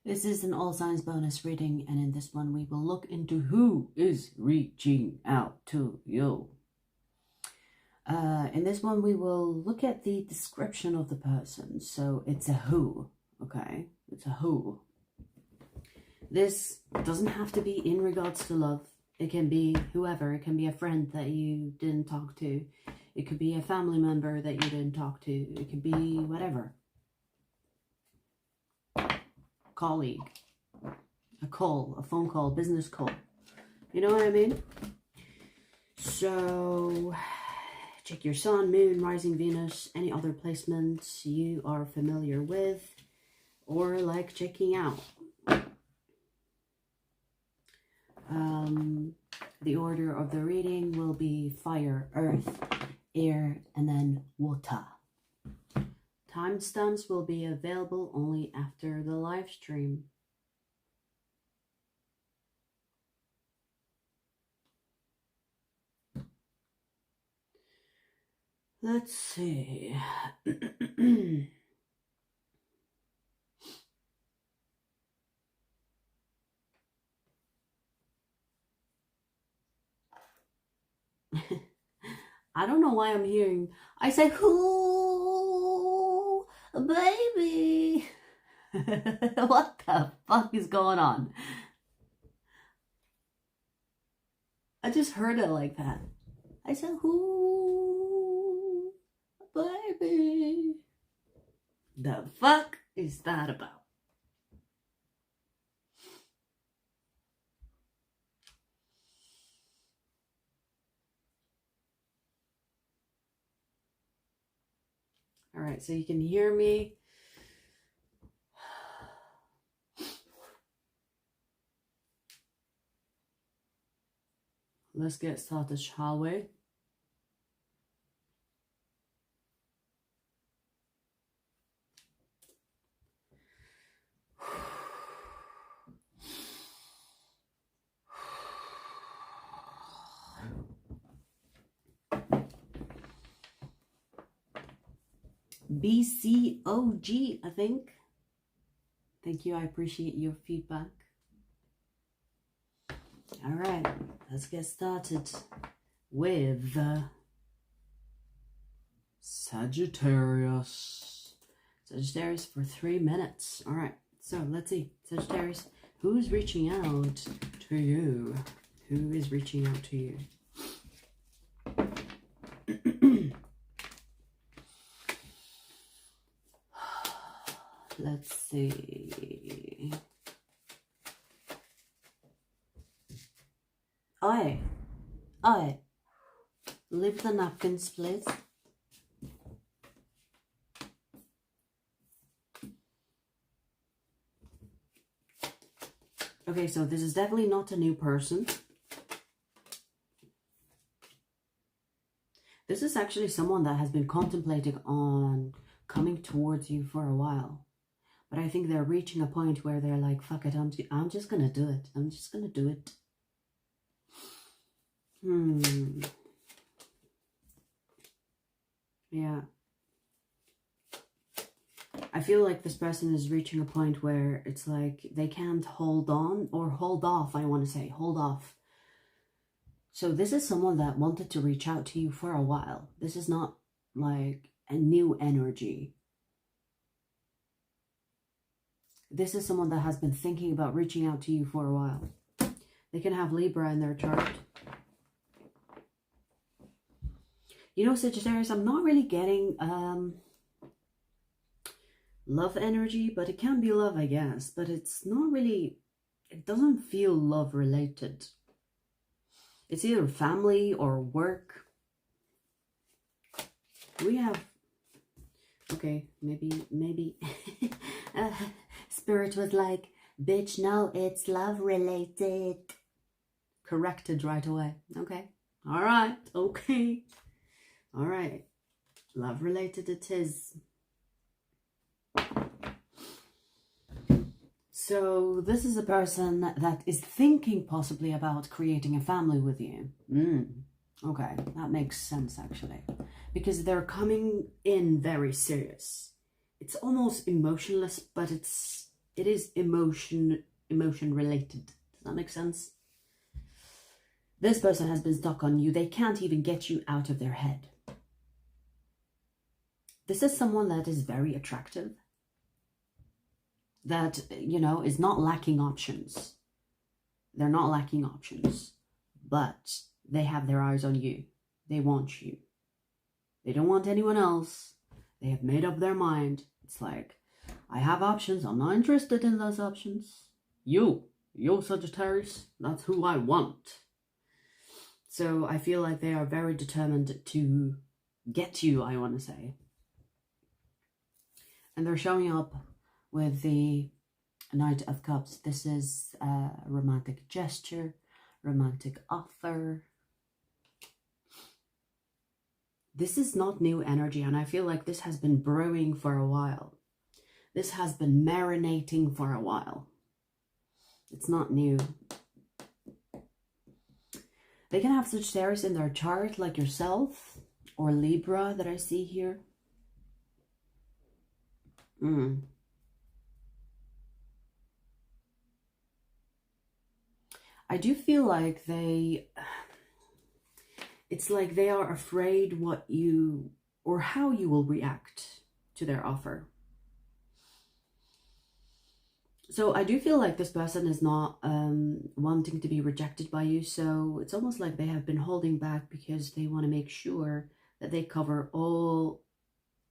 This is an all signs bonus reading, and in this one we will look into who is reaching out to you. In this one we will look at the description of the person. So it's a who, okay? It's a who. This doesn't have to be in regards to love. It can be whoever. It can be a friend that you didn't talk to. It could be a family member that you didn't talk to. It could be whatever. Colleague, a call, a phone call, business call. You know what I mean? So check your sun, moon, rising Venus, any other placements you are familiar with or like checking out. The order of the reading will be fire, earth, air, and then water. Timestamps will be available only after the live stream. Let's see. I don't know why I'm hearing. I say, who, baby? What the fuck is going on? I just heard it like that. I said, who, baby? The fuck is that about? All right, so you can hear me. Let's get started, shall we? BCOG, I think. Thank you. I appreciate your feedback. All right, let's get started with Sagittarius. Sagittarius for 3 minutes. All right, so let's see. Sagittarius, who's reaching out to you? Who is reaching out to you? Let's see. Oi. Leave the napkins, please. Okay, so this is definitely not a new person. This is actually someone that has been contemplating on coming towards you for a while. But I think they're reaching a point where they're like, fuck it, I'm just gonna do it. I'm just gonna do it. Yeah. I feel like this person is reaching a point where it's like they can't hold on or hold off, I want to say. Hold off. So this is someone that wanted to reach out to you for a while. This is not like a new energy. This is someone that has been thinking about reaching out to you for a while. They can have Libra in their chart. You know, Sagittarius, I'm not really getting love energy, but it can be love, I guess. But it's not really, it doesn't feel love related. It's either family or work. We have, okay, maybe Spirit was like, bitch, no, it's love related. Corrected right away. Okay. All right. Okay. All right. Love related it is. So this is a person that is thinking possibly about creating a family with you. Okay, that makes sense actually. Because they're coming in very serious. It's almost emotionless, but it's it is emotion related. Does that make sense? This person has been stuck on you. They can't even get you out of their head. This is someone that is very attractive, that, you know, is not lacking options. They're not lacking options, but they have their eyes on you. They want you. They don't want anyone else. They have made up their mind. It's like, I have options. I'm not interested in those options. You Sagittarius, that's who I want. So I feel like they are very determined to get you, I want to say. And they're showing up with the Knight of Cups. This is a romantic gesture, romantic offer. This is not new energy, and I feel like this has been brewing for a while. This has been marinating for a while. It's not new. They can have Sagittarius in their chart, like yourself, or Libra that I see here. I do feel like it's like they are afraid what you, or how you will react to their offer. So I do feel like this person is not wanting to be rejected by you. So it's almost like they have been holding back because they want to make sure that they cover all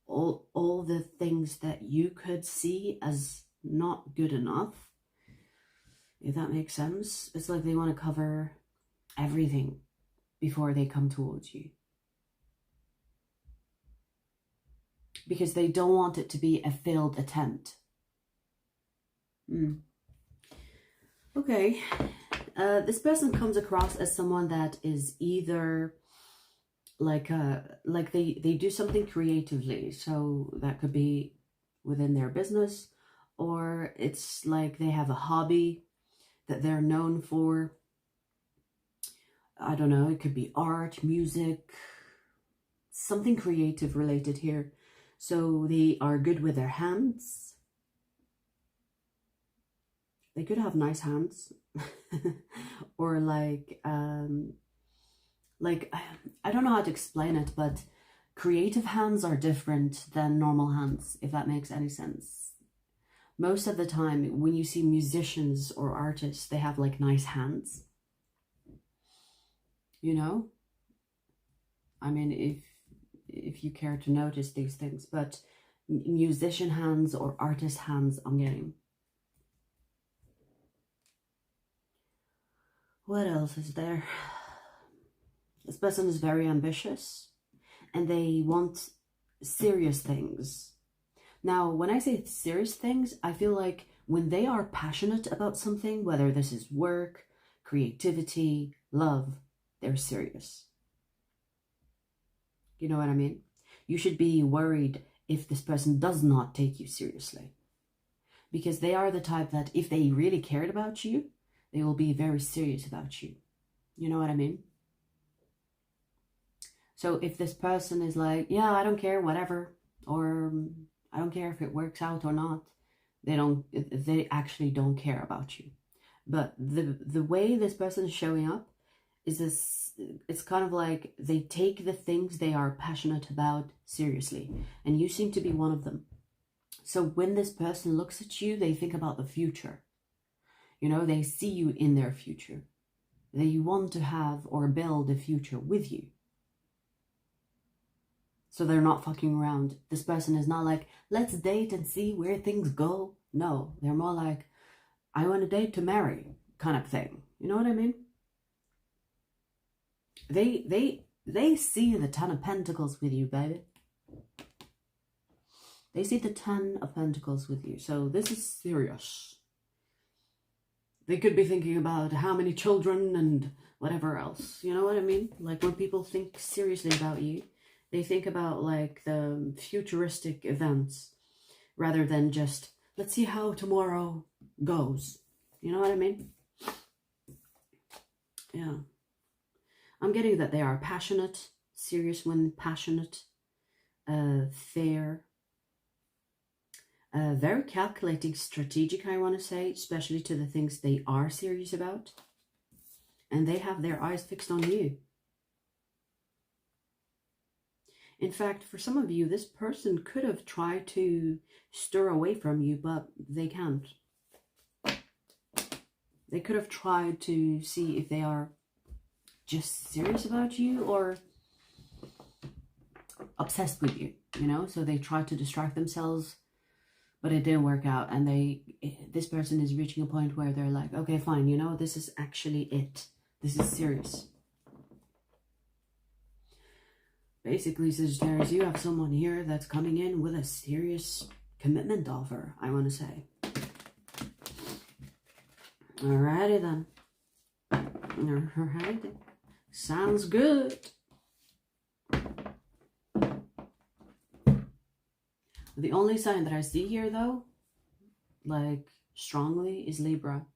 the things that you could see as not good enough. If that makes sense. It's like they want to cover everything before they come towards you. Because they don't want it to be a failed attempt. Okay. This person comes across as someone that is either like they do something creatively. So that could be within their business, or it's like they have a hobby that they're known for. I don't know, it could be art, music, something creative related here. So they are good with their hands. They could have nice hands. Or like I don't know how to explain it, but creative hands are different than normal hands, if that makes any sense. Most of the time when you see musicians or artists, they have like nice hands. You know? I mean, if you care to notice these things, but musician hands or artist hands, I'm getting. What else is there? This person is very ambitious and they want serious things. Now, when I say serious things, I feel like when they are passionate about something, whether this is work, creativity, love, they're serious. You know what I mean? You should be worried if this person does not take you seriously. Because they are the type that if they really cared about you, they will be very serious about you. You know what I mean? So if this person is like, yeah, I don't care, whatever, or I don't care if it works out or not, they actually don't care about you. But the way this person is showing up is this, it's kind of like they take the things they are passionate about seriously, and you seem to be one of them. So when this person looks at you, they think about the future. You know, they see you in their future. They want to have or build a future with you. So they're not fucking around. This person is not like, let's date and see where things go. No, they're more like, I want to date to marry kind of thing. You know what I mean? They see the 10 of Pentacles with you, baby. They see the 10 of Pentacles with you. So this is serious. They could be thinking about how many children and whatever else. You know what I mean? Like when people think seriously about you, they think about like the futuristic events rather than just, let's see how tomorrow goes. You know what I mean? Yeah. I'm getting that they are passionate, serious when passionate, fair. Very calculating, strategic, I want to say, especially to the things they are serious about. And they have their eyes fixed on you. In fact, for some of you, this person could have tried to stir away from you, but they can't. They could have tried to see if they are just serious about you or obsessed with you, you know? So they tried to distract themselves, but it didn't work out. And this person is reaching a point where they're like, okay, fine, you know, this is actually it. This is serious. Basically, Sagittarius, you have someone here that's coming in with a serious commitment offer, I want to say. Alrighty then. Alrighty. Sounds good. The only sign that I see here, though, like, strongly, is Libra.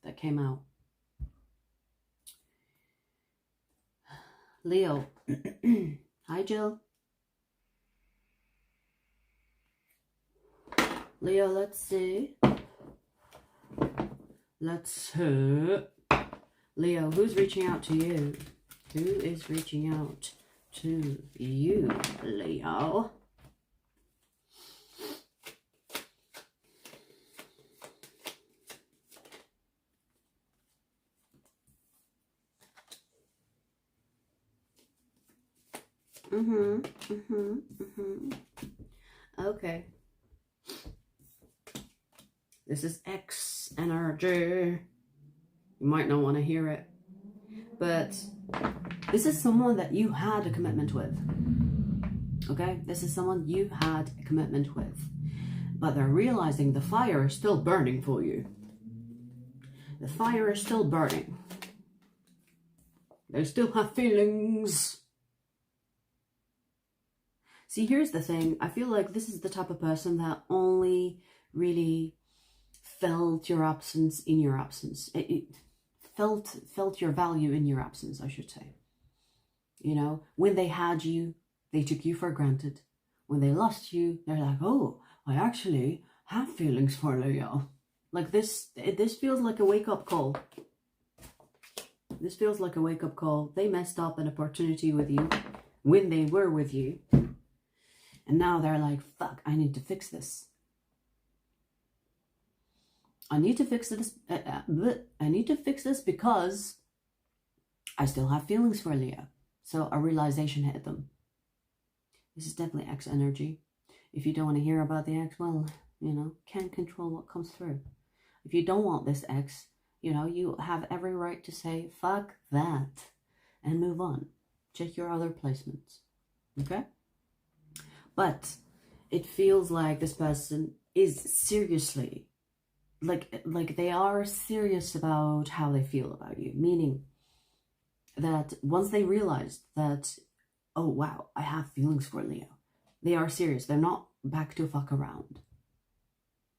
That came out. Leo. Hi, Jill. Leo, let's see. Leo, who's reaching out to you? Who is reaching out to you, Leo? Okay. This is X energy. You might not want to hear it, but this is someone that you had a commitment with. Okay? This is someone you had a commitment with, but they're realizing the fire is still burning for you. The fire is still burning. They still have feelings. See, here's the thing. I feel like this is the type of person that only really felt your absence in your absence. It felt your value in your absence, I should say. You know, when they had you, they took you for granted. When they lost you, they're like, oh, I actually have feelings for Leo. Like this feels like a wake-up call. This feels like a wake-up call. They messed up an opportunity with you when they were with you. And now they're like, fuck, I need to fix this. I need to fix this. I need to fix this because I still have feelings for Leo. So a realization hit them. This is definitely X energy. If you don't want to hear about the X, well, you know, can't control what comes through. If you don't want this X, you know, you have every right to say, fuck that, and move on. Check your other placements. Okay? But it feels like this person is seriously, like they are serious about how they feel about you. Meaning that once they realize that, oh wow, I have feelings for Leo, they are serious. They're not back to fuck around.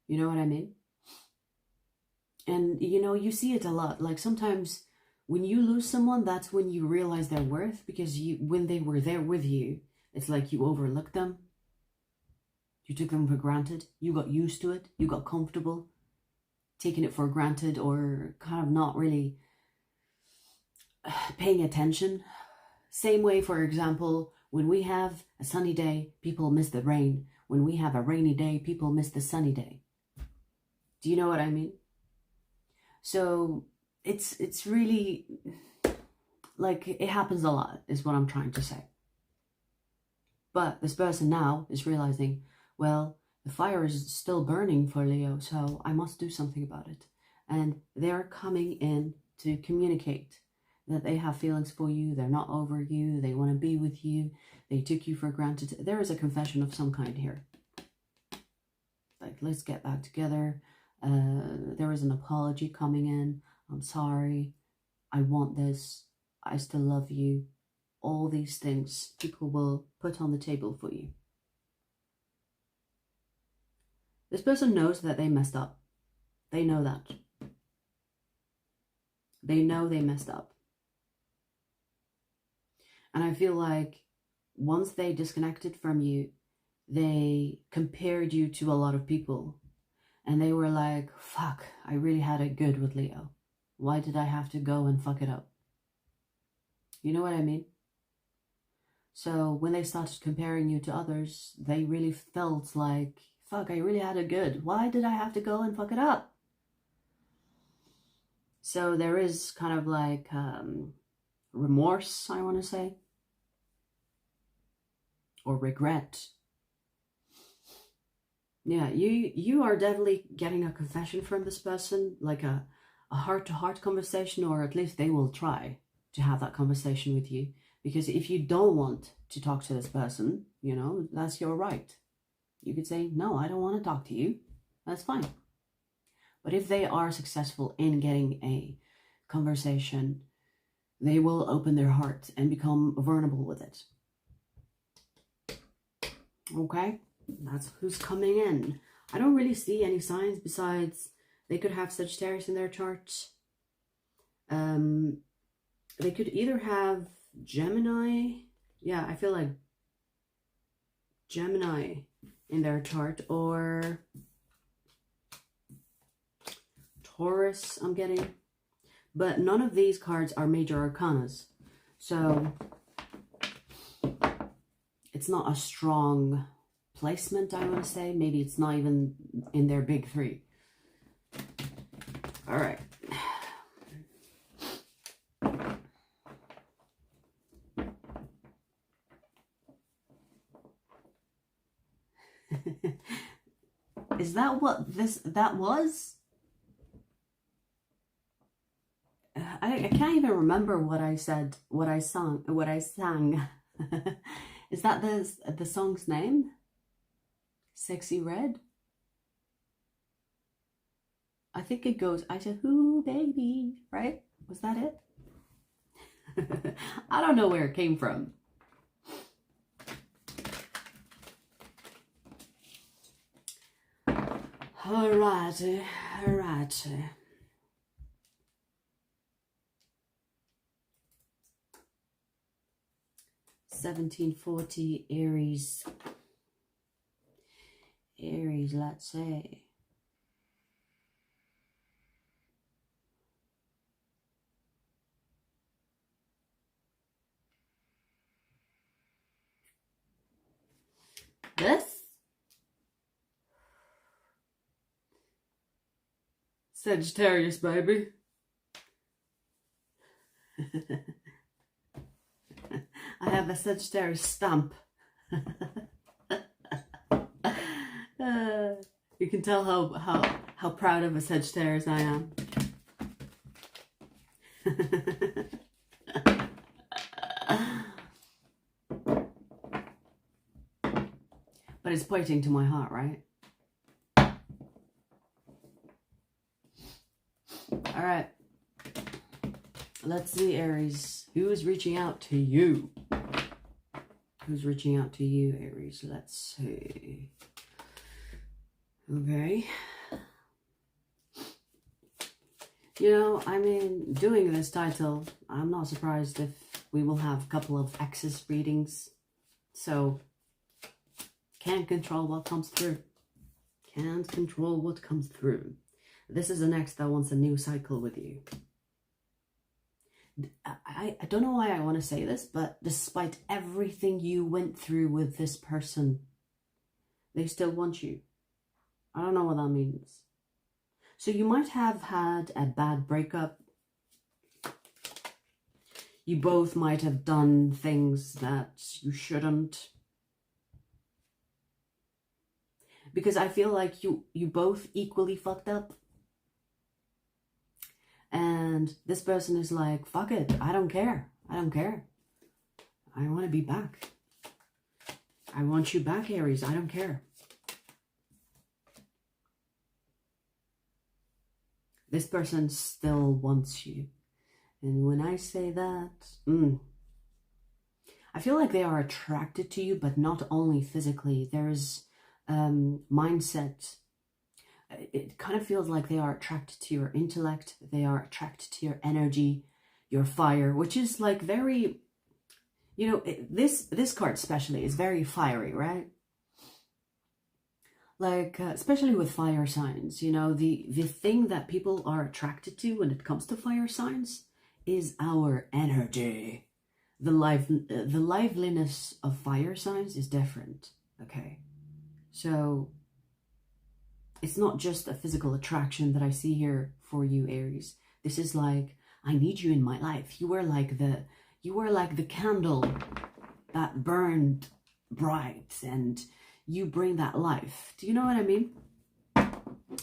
You know what I mean? And you know, you see it a lot. Like sometimes when you lose someone, that's when you realize their worth, because when they were there with you, it's like you overlooked them. You took them for granted. You got used to it. You got comfortable taking it for granted, or kind of not really paying attention. Same way, for example, when we have a sunny day, people miss the rain. When we have a rainy day, people miss the sunny day. Do you know what I mean? So it's really like it happens a lot, is what I'm trying to say. But this person now is realizing, well, the fire is still burning for Leo, so I must do something about it. And they're coming in to communicate that they have feelings for you. They're not over you. They want to be with you. They took you for granted. There is a confession of some kind here. Like, let's get back together. There is an apology coming in. I'm sorry. I want this. I still love you. All these things people will put on the table for you. This person knows that they messed up. They know that. They know they messed up. And I feel like once they disconnected from you, they compared you to a lot of people. And they were like, fuck, I really had it good with Leo. Why did I have to go and fuck it up? You know what I mean? So when they started comparing you to others, they really felt like, fuck, I really had it good. Why did I have to go and fuck it up? So there is kind of like remorse, I want to say. Or regret. Yeah, you are definitely getting a confession from this person, like a heart-to-heart conversation, or at least they will try to have that conversation with you. Because if you don't want to talk to this person, you know, that's your right. You could say, no, I don't want to talk to you. That's fine. But if they are successful in getting a conversation, they will open their heart and become vulnerable with it. Okay? That's who's coming in. I don't really see any signs besides they could have Sagittarius in their chart. They could either have Gemini. Yeah, I feel like Gemini in their chart, or Taurus, I'm getting. But none of these cards are major arcanas. So it's not a strong placement, I want to say. Maybe it's not even in their big three. All right. Is that what that was? I can't even remember what I said, what I sang. Is that the song's name? Sexy Red? I think it goes, I said, ooh, baby, right? Was that it? I don't know where it came from. Alrighty, alrighty. $1740 Aries. Aries, let's say. This? Sagittarius, baby. I have a Sagittarius stamp. You can tell how proud of a Sagittarius I am. But it's pointing to my heart, right? All right. Let's see, Aries. Who is reaching out to you? Who's reaching out to you, Aries? Let's see. Okay. You know, I mean, doing this title, I'm not surprised if we will have a couple of Axis readings. So, can't control what comes through. Can't control what comes through. This is an ex that wants a new cycle with you. I don't know why I want to say this, but despite everything you went through with this person, they still want you. I don't know what that means. So you might have had a bad breakup. You both might have done things that you shouldn't. Because I feel like you both equally fucked up. And this person is like, fuck it, I don't care. I don't care. I want to be back. I want you back, Aries. I don't care. This person still wants you. And when I say that, I feel like they are attracted to you, but not only physically. There's mindset. It kind of feels like they are attracted to your intellect. They are attracted to your energy, your fire, which is like very, you know, this card especially is very fiery, right? like, especially with fire signs, you know, the thing that people are attracted to when it comes to fire signs is our energy. The liveliness of fire signs is different, okay? So it's not just a physical attraction that I see here for you, Aries. This is like, I need you in my life. You are like the candle that burned bright, and you bring that life. Do you know what I mean?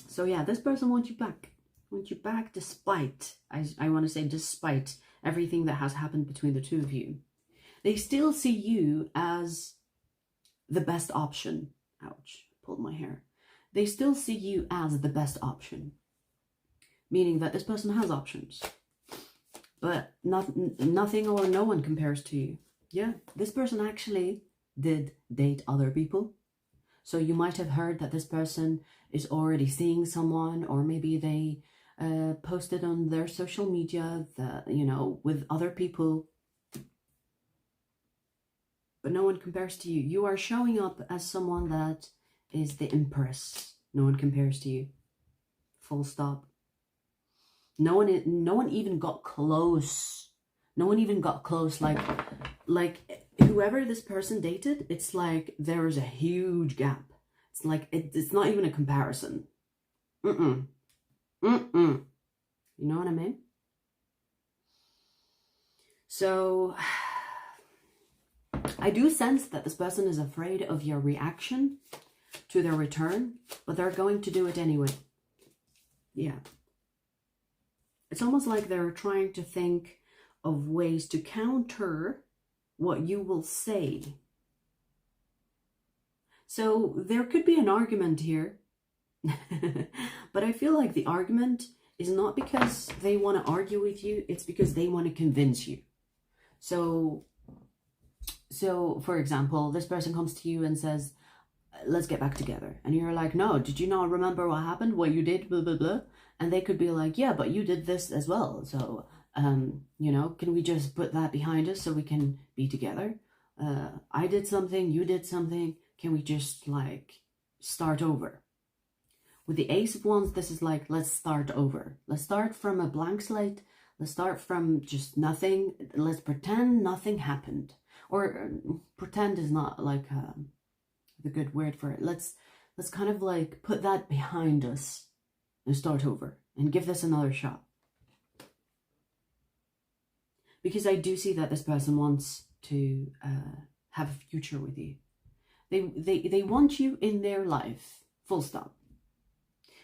So yeah, this person wants you back. Wants you back despite, I want to say despite everything that has happened between the two of you. They still see you as the best option. Ouch, pulled my hair. They still see you as the best option. Meaning that this person has options. But nothing or no one compares to you. Yeah, this person actually did date other people. So you might have heard that this person is already seeing someone, or maybe they posted on their social media that, you know, with other people. But no one compares to you. You are showing up as someone that is the empress. No one compares to you. Full stop. No one even got close. No one even got close. Like whoever this person dated, it's like there is a huge gap. It's like it's not even a comparison. You know what I mean? So I do sense that this person is afraid of your reaction to their return, but they're going to do it anyway. Yeah. It's almost like they're trying to think of ways to counter what you will say. So there could be an argument here, but I feel like the argument is not because they want to argue with you, it's because they want to convince you. So for example, this person comes to you and says, let's get back together. And you're like, no, did you not remember what happened? What you did, blah, blah, blah. And they could be like, yeah, but you did this as well. So, you know, can we just put that behind us so we can be together? I did something, you did something. Can we just like start over? With the Ace of Wands, this is like, let's start over. Let's start from a blank slate. Let's start from just nothing. Let's pretend nothing happened. Or pretend is not like the good word for it. Let's kind of like put that behind us and start over and give this another shot. Because I do see that this person wants to have a future with you. They want you in their life, full stop.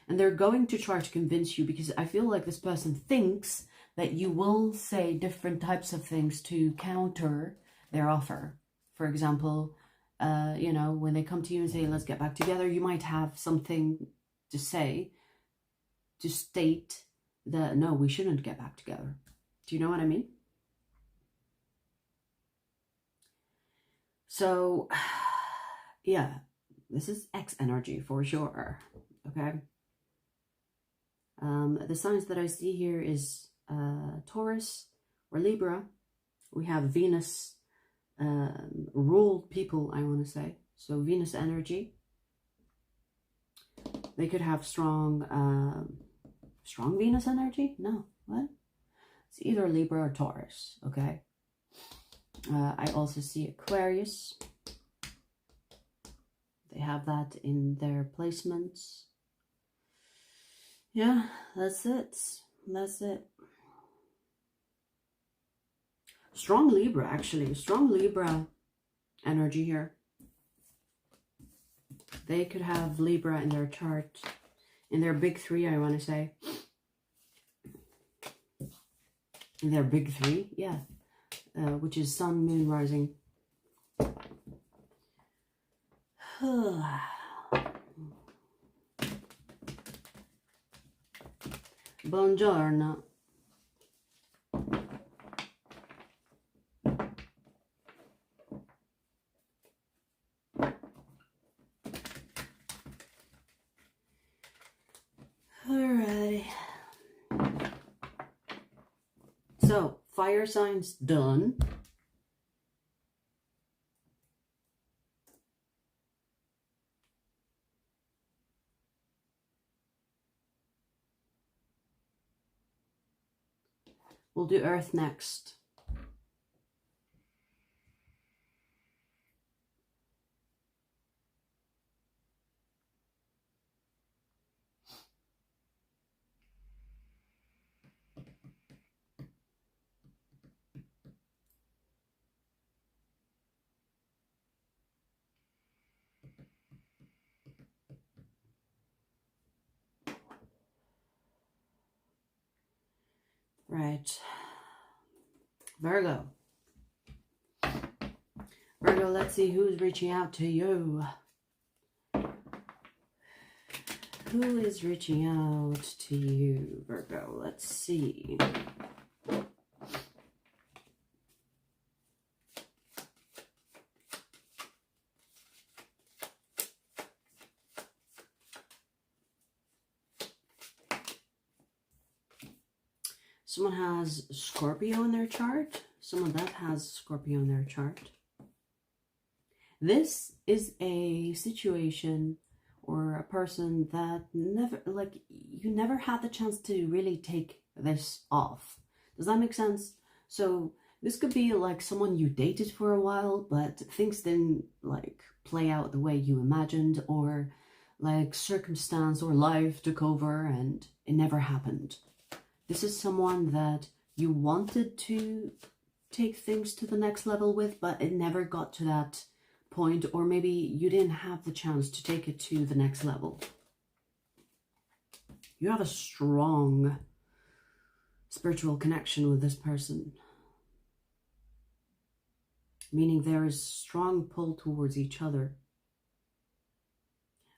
And they're going to try to convince you, because I feel like this person thinks that you will say different types of things to counter their offer. For example, you know, when they come to you and say, let's get back together, you might have something to say to state that, no, we shouldn't get back together. Do you know what I mean? So, yeah, this is X energy for sure, okay? The signs that I see here is Taurus or Libra. We have Venus ruled people, I want to say. So Venus energy. They could have strong Venus energy? No, what? It's either Libra or Taurus, okay? I also see Aquarius. They have that in their placements. Yeah, that's it. That's it. Strong Libra, actually. Strong Libra energy here. They could have Libra in their chart. In their big three, I want to say. In their big three, yeah. Which is Sun, Moon, Rising. Buongiorno. Alrighty. So, fire signs done. We'll do Earth next. Right. Virgo. Virgo, let's see who's reaching out to you. Who is reaching out to you, Virgo? Let's see. Someone has Scorpio in their chart. Someone that has Scorpio in their chart. This is a situation or a person that never, like, you never had the chance to really take this off. Does that make sense? So this could be like someone you dated for a while, but things didn't like play out the way you imagined, or like circumstance or life took over and it never happened. This is someone that you wanted to take things to the next level with, but it never got to that point, or maybe you didn't have the chance to take it to the next level. You have a strong spiritual connection with this person, meaning there is strong pull towards each other.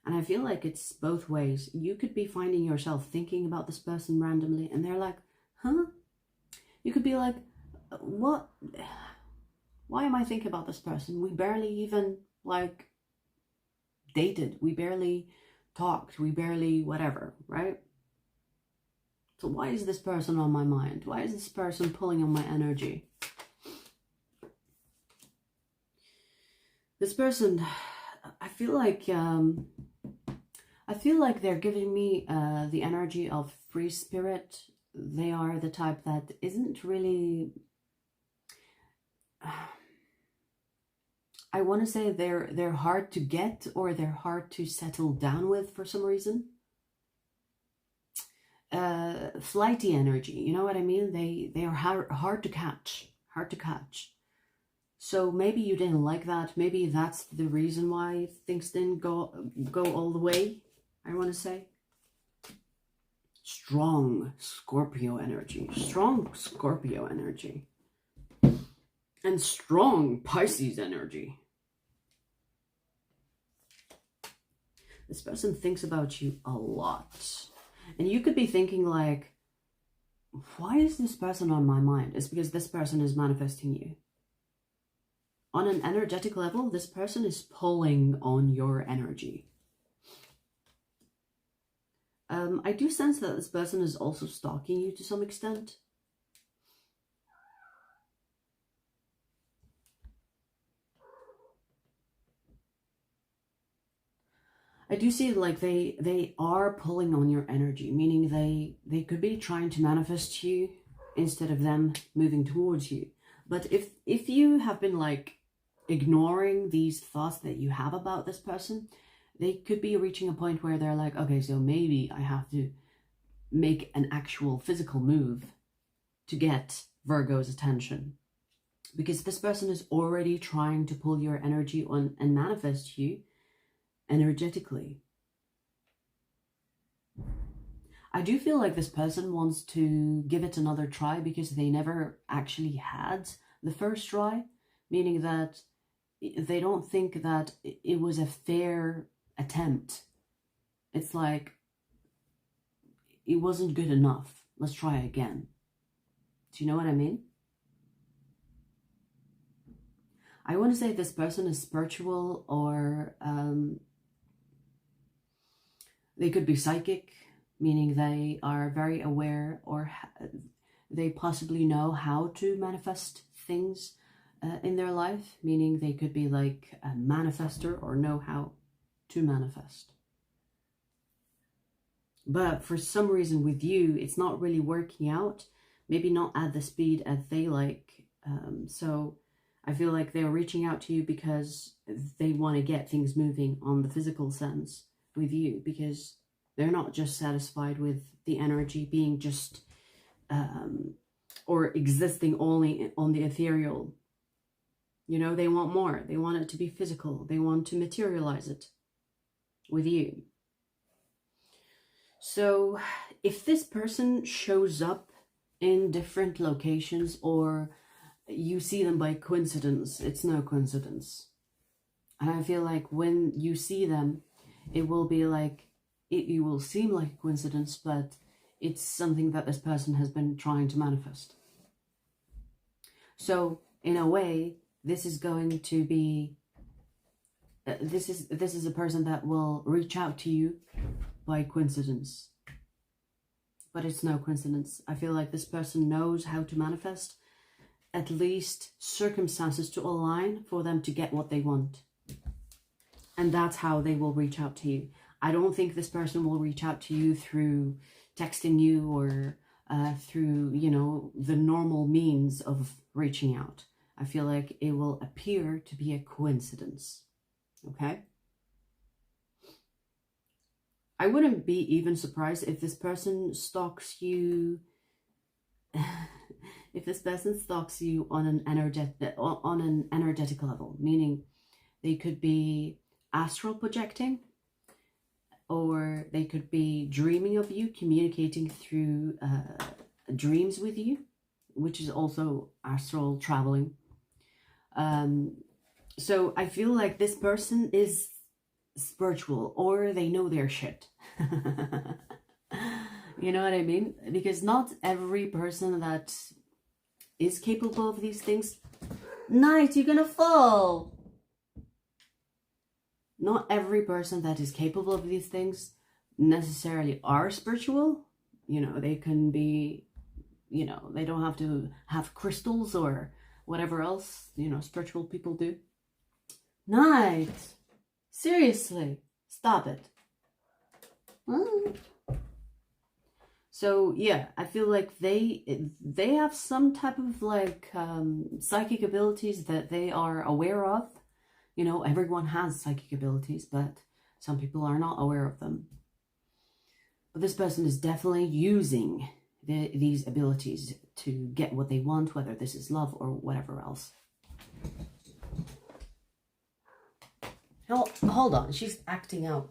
And I feel like it's both ways. You could be finding yourself thinking about this person randomly and they're like, huh? You could be like, what? Why am I thinking about this person? We barely even like dated. We barely talked. We barely whatever, right? So why is this person on my mind? Why is this person pulling on my energy? This person, I feel like they're giving me the energy of free spirit. They are the type that isn't really, I want to say they're hard to get, or they're hard to settle down with for some reason. Flighty energy, you know what I mean? They are hard to catch, So maybe you didn't like that. Maybe that's the reason why things didn't go all the way, I want to say. Strong Scorpio energy. And strong Pisces energy. This person thinks about you a lot. And you could be thinking like, why is this person on my mind? It's because this person is manifesting you. On an energetic level, this person is pulling on your energy. I do sense that this person is also stalking you to some extent. I do see like they are pulling on your energy, meaning they could be trying to manifest you instead of them moving towards you. But if you have been like ignoring these thoughts that you have about this person, they could be reaching a point where they're like, okay, so maybe I have to make an actual physical move to get Virgo's attention. Because this person is already trying to pull your energy on and manifest you energetically. I do feel like this person wants to give it another try because they never actually had the first try, meaning that they don't think that it was a fair attempt. It's like, it wasn't good enough. Let's try again. Do you know what I mean? I want to say this person is spiritual, or they could be psychic, meaning they are very aware, or they possibly know how to manifest things in their life, meaning they could be like a manifester or know how to manifest. But for some reason with you, it's not really working out maybe not at the speed as they like. So I feel like they're reaching out to you because they want to get things moving on the physical sense with you, because they're not just satisfied with the energy being just or existing only on the ethereal. You know, they want more. They want it to be physical. They want to materialize it with you. So if this person shows up in different locations, or you see them by coincidence, it's no coincidence. And I feel like when you see them, it will be like, it will seem like a coincidence, but it's something that this person has been trying to manifest. So in a way, this is going to be, this is a person that will reach out to you by coincidence. But it's no coincidence. I feel like this person knows how to manifest at least circumstances to align for them to get what they want. And that's how they will reach out to you. I don't think this person will reach out to you through texting you or through, you know, the normal means of reaching out. I feel like it will appear to be a coincidence. Okay? I wouldn't be even surprised if this person stalks you. If this person stalks you on an energetic level, meaning they could be astral projecting, or they could be dreaming of you, communicating through dreams with you, which is also astral traveling. So I feel like this person is spiritual, or they know their shit. You know what I mean? Because not every person that is capable of these things, Knight, you're gonna fall. Not every person that is capable of these things necessarily are spiritual. You know, they can be, you know, they don't have to have crystals or whatever else, you know, spiritual people do. Knight, seriously, stop it. So yeah, I feel like they have some type of like psychic abilities that they are aware of. You know, everyone has psychic abilities, but some people are not aware of them. But this person is definitely using these abilities to get what they want, whether this is love or whatever else. Hold on, she's acting out.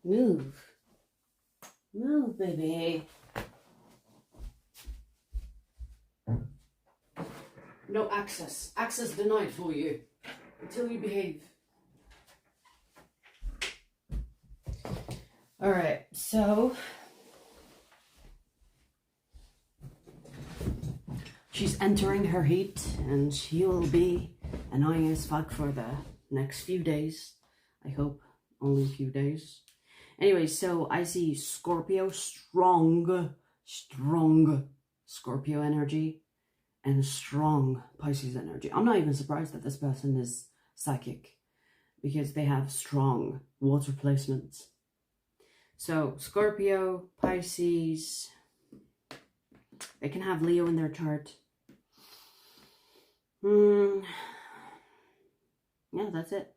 Move. Move, baby. No access. Access denied for you until you behave. Alright, so she's entering her heat, and she will be annoying as fuck for the next few days. I hope only a few days. Anyway, so I see Scorpio, strong Scorpio energy, and strong Pisces energy. I'm not even surprised that this person is psychic, because they have strong water placements. So Scorpio, Pisces, they can have Leo in their chart. Yeah, that's it.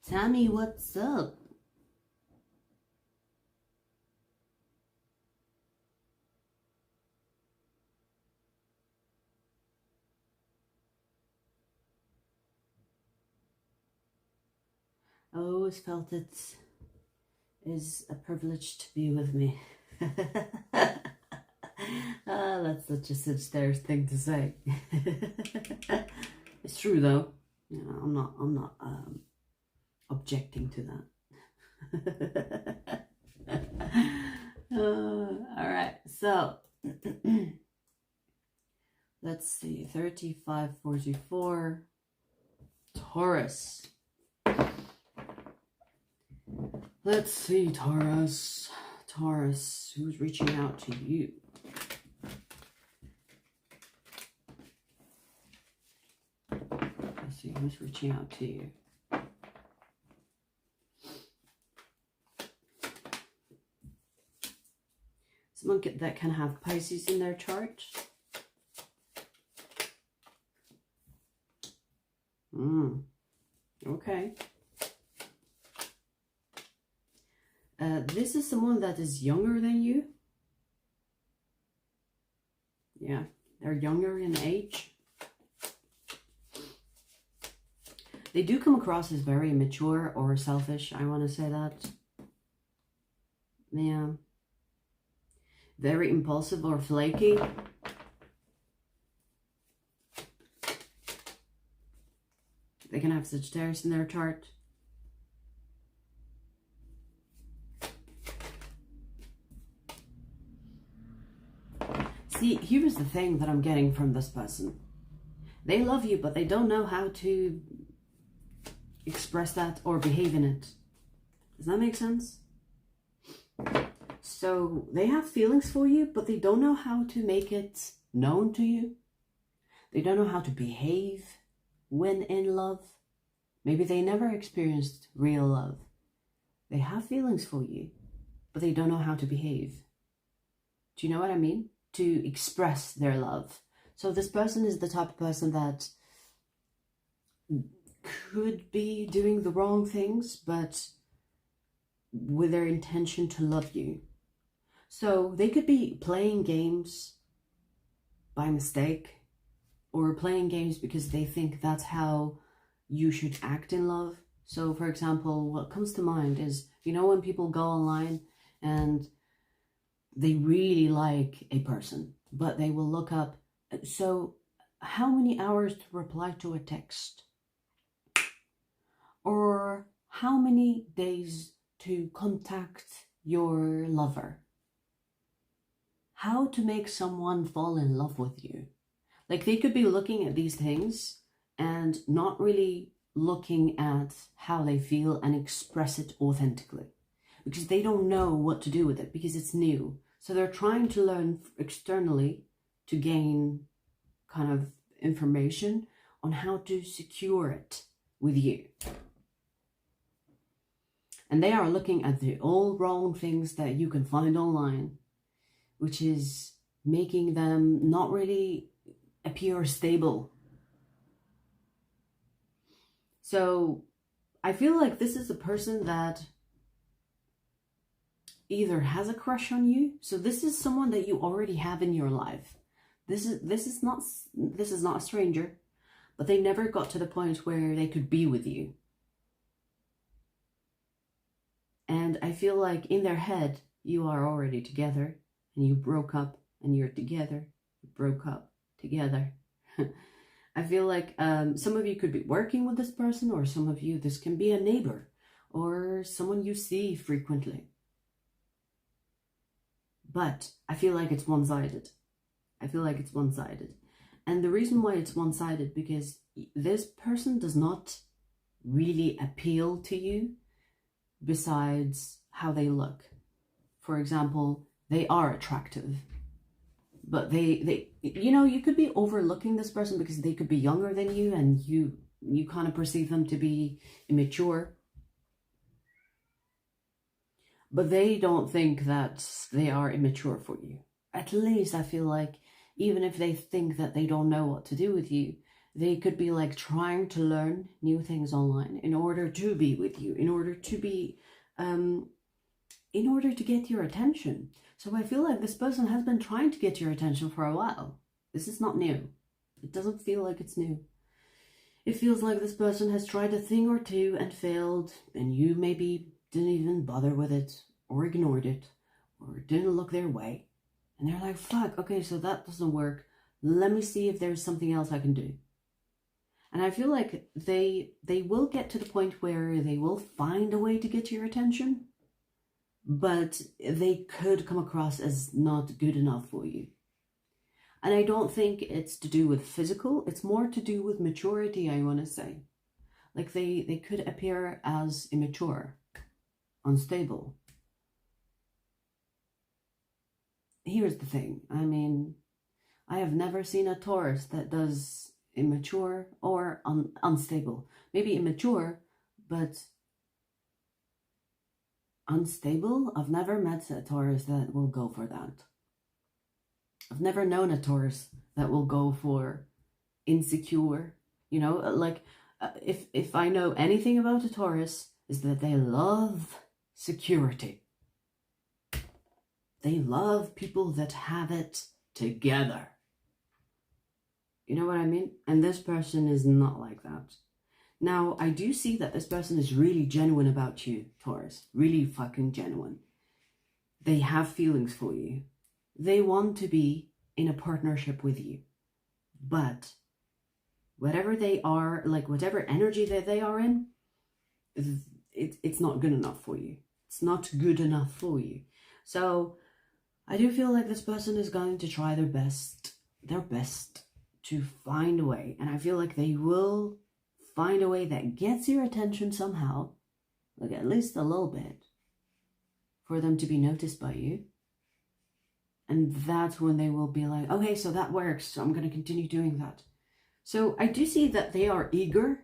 Tammy, what's up? I always felt it is a privilege to be with me. That's such a Sagittarius thing to say. It's true though. You know, I'm not objecting to that. All right, so let's see, 3544 Taurus. Let's see, Taurus. Taurus, who's reaching out to you? Let's see, who's reaching out to you? Someone that can have Pisces in their chart. Okay. This is someone that is younger than you. Yeah, they're younger in age. They do come across as very immature or selfish, I want to say that. Yeah. Very impulsive or flaky. They can have Sagittarius in their chart. See, here's the thing that I'm getting from this person. They love you, but they don't know how to express that or behave in it. Does that make sense? So they have feelings for you, but they don't know how to make it known to you. They don't know how to behave when in love. Maybe they never experienced real love. They have feelings for you, but they don't know how to behave. Do you know what I mean? To express their love. So this person is the type of person that could be doing the wrong things, but with their intention to love you. So they could be playing games by mistake, or playing games because they think that's how you should act in love. So for example, what comes to mind is, you know, when people go online and they really like a person, but they will look up, so how many hours to reply to a text? Or how many days to contact your lover? How to make someone fall in love with you? Like, they could be looking at these things and not really looking at how they feel and express it authentically, because they don't know what to do with it because it's new. So they're trying to learn externally to gain kind of information on how to secure it with you. And they are looking at the all wrong things that you can find online, which is making them not really appear stable. So I feel like this is a person that either has a crush on you. So this is someone that you already have in your life. This is not a stranger, but they never got to the point where they could be with you. And I feel like in their head, you are already together, and you broke up, and you're together, you broke up, together. I feel like some of you could be working with this person, or some of you, this can be a neighbor, or someone you see frequently. But I feel like it's one-sided. I feel like it's one-sided. And the reason why it's one-sided, because this person does not really appeal to you besides how they look. For example, they are attractive, but they you know, you could be overlooking this person because they could be younger than you, and you kind of perceive them to be immature. But they don't think that they are immature for you. At least I feel like even if they think that they don't know what to do with you, they could be like trying to learn new things online in order to be with you, in order to be, in order to get your attention. So I feel like this person has been trying to get your attention for a while. This is not new. It doesn't feel like it's new. It feels like this person has tried a thing or two and failed, and you maybe didn't even bother with it, or ignored it, or didn't look their way. And they're like, fuck, okay, so that doesn't work. Let me see if there's something else I can do. And I feel like they will get to the point where they will find a way to get your attention, but they could come across as not good enough for you. And I don't think it's to do with physical, it's more to do with maturity, I want to say. Like they could appear as immature, unstable. Here's the thing, I mean, I have never seen a Taurus that does immature or unstable. Maybe immature, but unstable. I've never met a Taurus that will go for that. I've never known a Taurus that will go for insecure. You know, like if I know anything about a Taurus, is that they love security. They love people that have it together. You know what I mean? And this person is not like that. Now, I do see that this person is really genuine about you, Taurus. Really fucking genuine. They have feelings for you. They want to be in a partnership with you. But whatever they are, like whatever energy that they are in, it's not good enough for you. It's not good enough for you. So I do feel like this person is going to try their best to find a way. And I feel like they will find a way that gets your attention somehow, like at least a little bit, for them to be noticed by you. And that's when they will be like, okay, so that works, so I'm going to continue doing that. So I do see that they are eager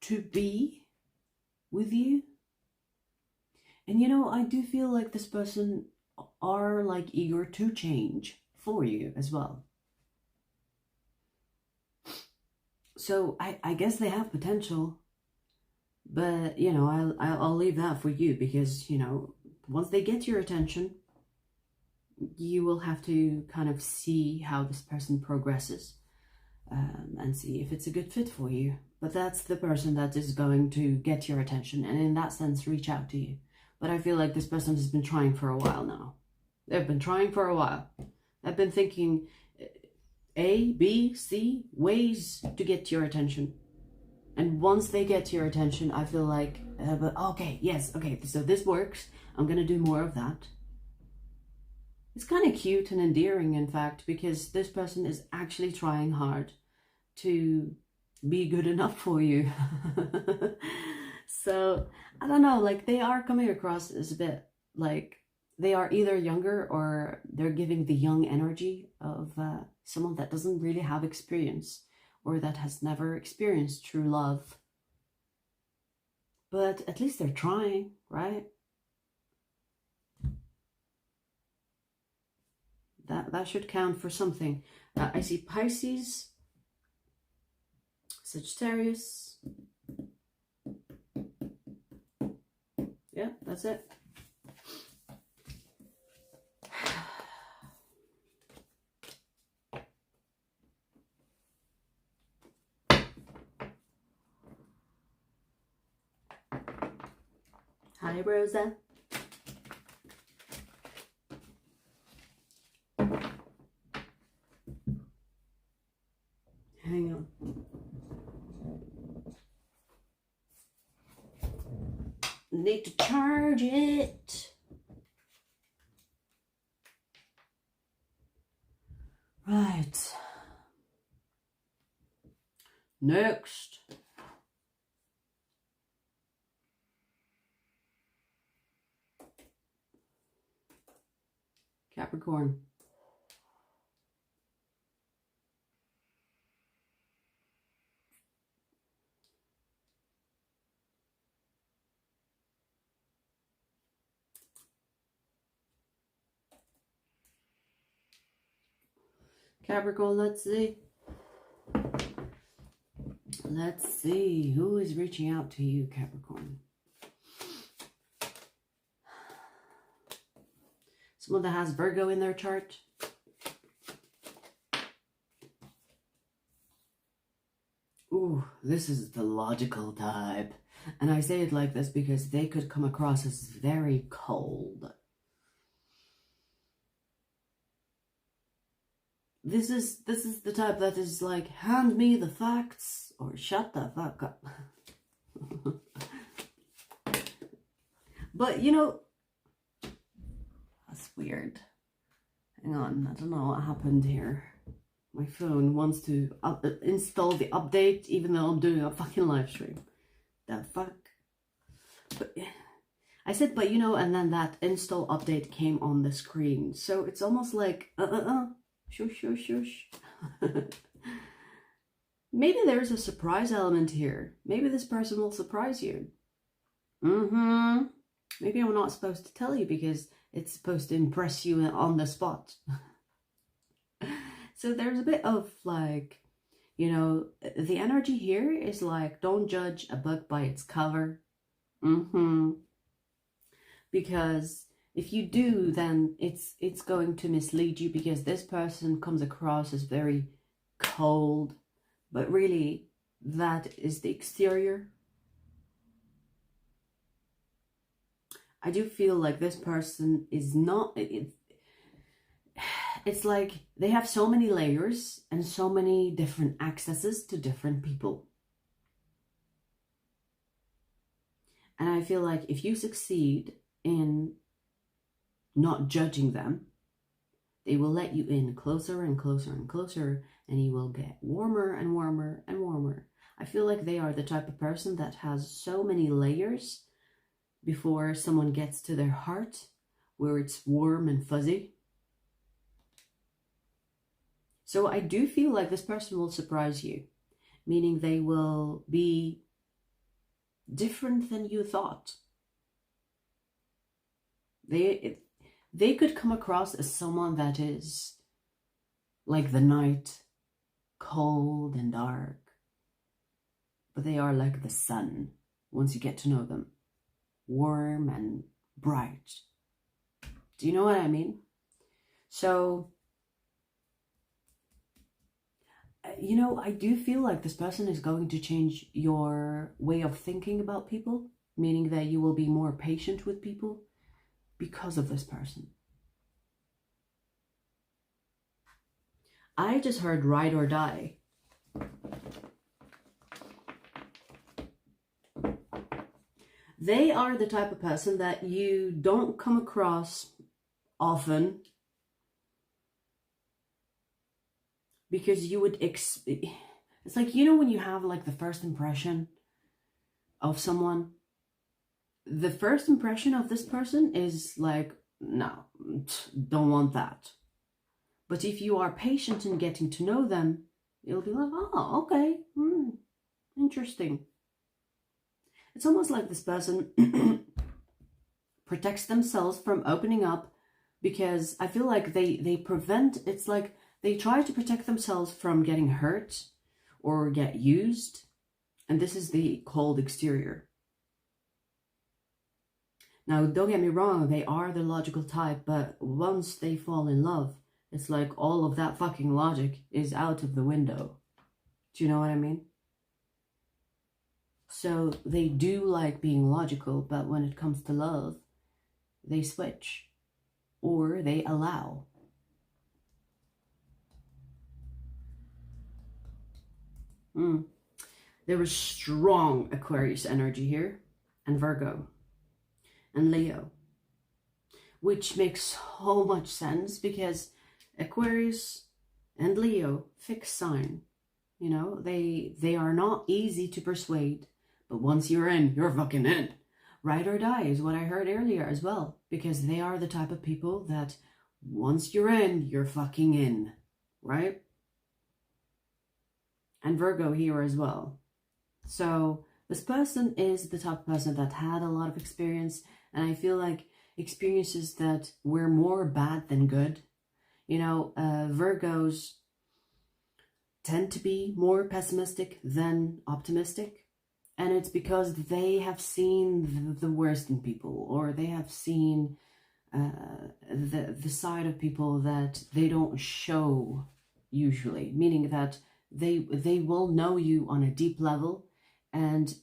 to be with you. And you know, I do feel like this person are like eager to change for you as well. So I guess they have potential, but you know, I'll leave that for you, because you know, once they get your attention, you will have to kind of see how this person progresses and see if it's a good fit for you. But that's the person that is going to get your attention and in that sense reach out to you. But I feel like this person has been trying for a while now. They've been trying for a while. I've been thinking A, B, C ways to get your attention. And once they get your attention, I feel like, okay, yes, okay, so this works. I'm going to do more of that. It's kind of cute and endearing, in fact, because this person is actually trying hard to be good enough for you. So, I don't know, like they are coming across as a bit like they are either younger or they're giving the young energy of someone that doesn't really have experience or that has never experienced true love. But at least they're trying, right? That should count for something. I see Pisces, Sagittarius. Yeah, that's it. Hi, Rosa. Hang on. Need to charge it. Right. Next. Capricorn. Capricorn, let's see. Let's see who is reaching out to you, Capricorn. Someone that has Virgo in their chart. ooh, this is the logical type. And I say it like this because they could come across as very cold. This is the type that is like, hand me the facts or shut the fuck up. But you know, that's weird. Hang on, I don't know what happened here. My phone wants to install the update even though I'm doing a fucking live stream. The fuck? But I said, but you know, and then that install update came on the screen. So it's almost like, shush, shush, shush. Maybe there's a surprise element here. Maybe this person will surprise you. Maybe I'm not supposed to tell you because it's supposed to impress you on the spot. So there's a bit of like, you know, the energy here is like, don't judge a book by its cover. Because if you do, then it's going to mislead you, because this person comes across as very cold, but really that is the exterior. I do feel like this person is not, it's like they have so many layers and so many different accesses to different people. And I feel like if you succeed in not judging them, they will let you in closer and closer and closer, and you will get warmer and warmer and warmer. I feel like they are the type of person that has so many layers before someone gets to their heart, where it's warm and fuzzy. So I do feel like this person will surprise you, meaning they will be different than you thought. They could come across as someone that is like the night, cold and dark, but they are like the sun once you get to know them, warm and bright. Do you know what I mean? So, you know, I do feel like this person is going to change your way of thinking about people, meaning that you will be more patient with people because of this person. I just heard ride or die. They are the type of person that you don't come across often, because you would it's like, you know, when you have like the first impression of someone, the first impression of this person is like, no, don't want that. But if you are patient in getting to know them, you'll be like, oh, okay, interesting. It's almost like this person protects themselves from opening up, because I feel like they prevent, it's like they try to protect themselves from getting hurt or get used. And this is the cold exterior. Now, don't get me wrong, they are the logical type, but once they fall in love, it's like all of that fucking logic is out of the window. Do you know what I mean? So they do like being logical, but when it comes to love, they switch or they allow. There is strong Aquarius energy here, and Virgo, and Leo, which makes so much sense because Aquarius and Leo, fixed sign, you know, they are not easy to persuade, but once you're in, you're fucking in. Ride or die is what I heard earlier as well, because they are the type of people that once you're in, you're fucking in, right? And Virgo here as well. So this person is the type of person that had a lot of experience, and I feel like experiences that were more bad than good. You know, Virgos tend to be more pessimistic than optimistic. And it's because they have seen the worst in people, or they have seen the side of people that they don't show usually. Meaning that They will know you on a deep level, and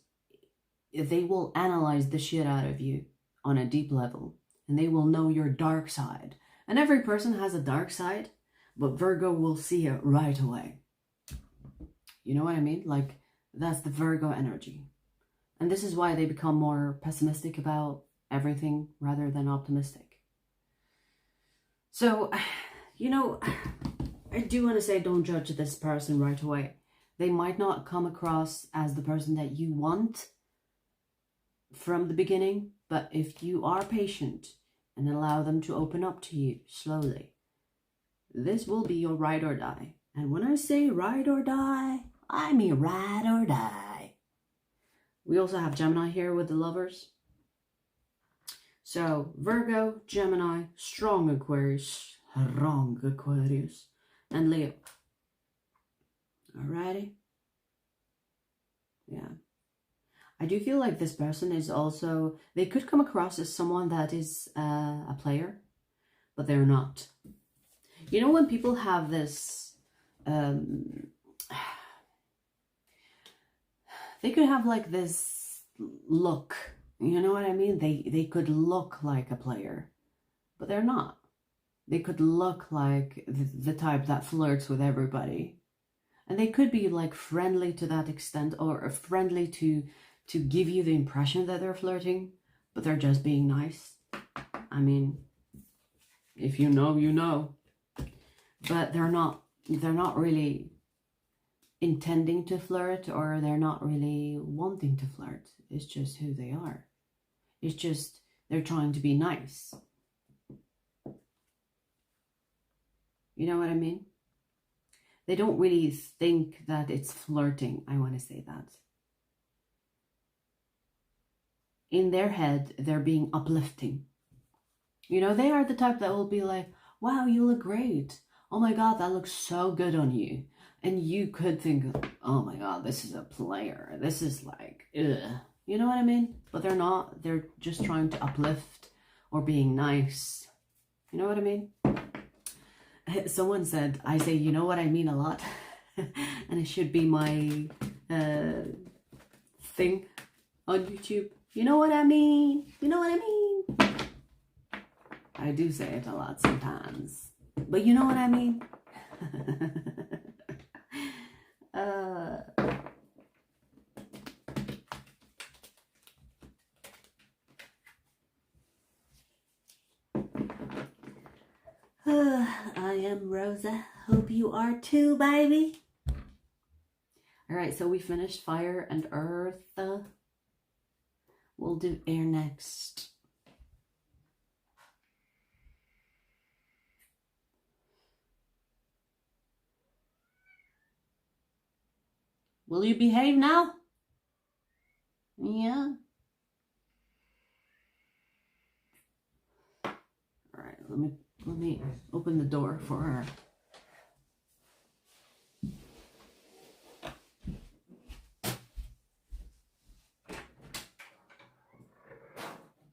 they will analyze the shit out of you on a deep level, and they will know your dark side. And every person has a dark side, but Virgo will see it right away. You know what I mean? Like, that's the Virgo energy. And this is why they become more pessimistic about everything rather than optimistic. So, you know, I do want to say, don't judge this person right away. They might not come across as the person that you want from the beginning, but if you are patient and allow them to open up to you slowly, this will be your ride or die. And when I say ride or die, I mean ride or die. We also have Gemini here with the Lovers. So Virgo, Gemini, strong Aquarius, and Leo. Alrighty. Yeah. I do feel like this person is also, they could come across as someone that is a player, but they're not. You know, when people have this, they could have like this look, you know what I mean? They could look like a player, but they're not. They could look like the type that flirts with everybody. And they could be like friendly to that extent, or friendly to give you the impression that they're flirting, but they're just being nice. I mean, if you know, you know. But they're not really intending to flirt, or they're not really wanting to flirt. It's just who they are. It's just they're trying to be nice. You know what I mean? They don't really think that it's flirting. I want to say that. In their head, they're being uplifting. You know, they are the type that will be like, wow, you look great. Oh my God, that looks so good on you. And you could think, oh my God, this is a player. This is like, ugh. You know what I mean? But they're not. They're just trying to uplift or being nice. You know what I mean? Someone said, I say, you know what I mean a lot. And it should be my thing on YouTube. You know what I mean? You know what I mean? I do say it a lot sometimes. But you know what I mean? I am Rosa. Hope you are too, baby. Alright, so we finished fire and earth. We'll do air next. Will you behave now? Yeah. Alright, let me open the door for her.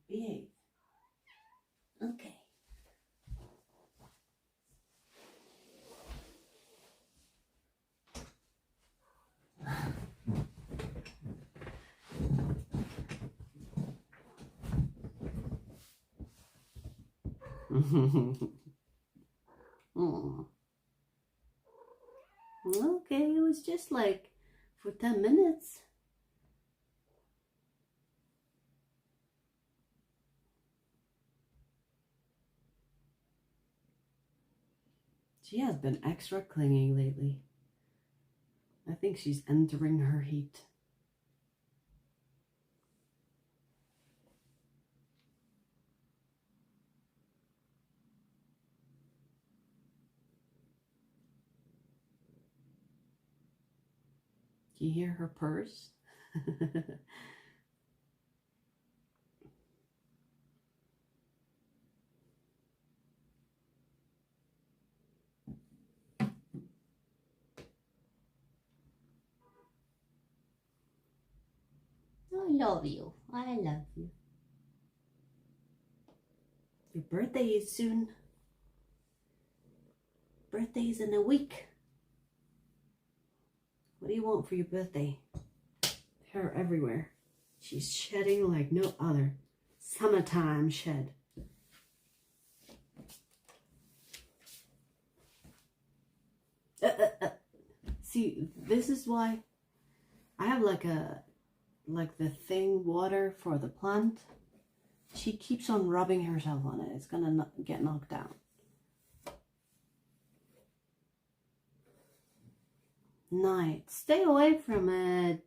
Behave. Okay. Oh. Okay, it was just like for 10 minutes. She has been extra clingy lately. I think she's entering her heat. Do you hear her purse? I love you. I love you. Your birthday is soon. Birthday is in a week. What do you want for your birthday? Hair everywhere. She's shedding like no other. Summertime shed. See, this is why I have like the thing water for the plant. She keeps on rubbing herself on it. It's gonna get knocked down. Night. Stay away from it.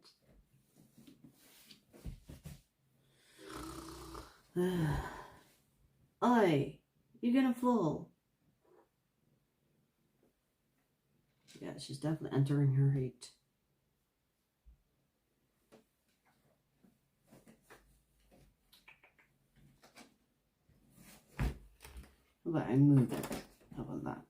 Oi, you're gonna fall. Yeah, she's definitely entering her heat. How about I move it? How about that?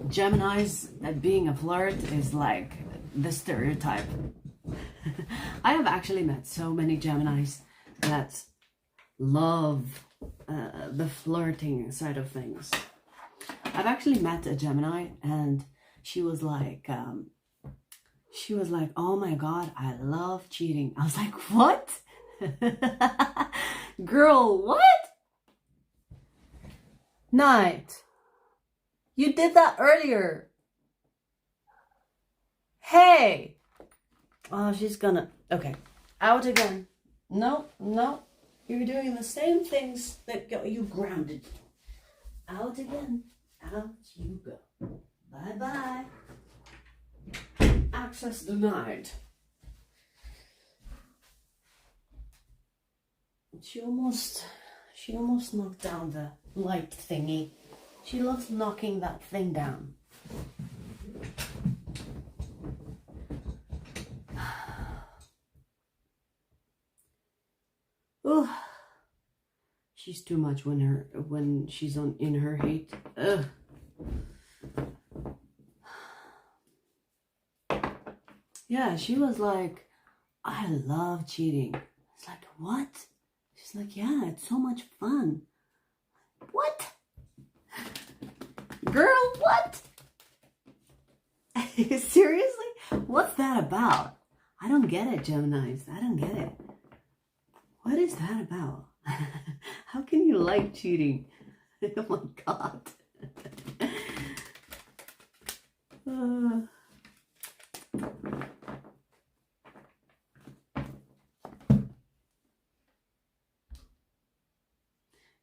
Geminis at being a flirt is like the stereotype. I have actually met so many Geminis that love the flirting side of things. I've actually met a Gemini and she was like, oh my God, I love cheating. I was like, what? Girl, what? Night. You did that earlier. Hey. Oh, she's gonna... Okay. Out again. No, no. You're doing the same things that got you grounded. Out again. Out you go. Bye-bye. Access denied. She almost knocked down the light thingy. She loves knocking that thing down. Oh, she's too much when she's in her heat. Ugh. Yeah, she was like, I love cheating. It's like, what? She's like, yeah, it's so much fun. What? Girl, what? Seriously? What's that about? I don't get it, Geminis. I don't get it. What is that about? How can you like cheating? Oh my God.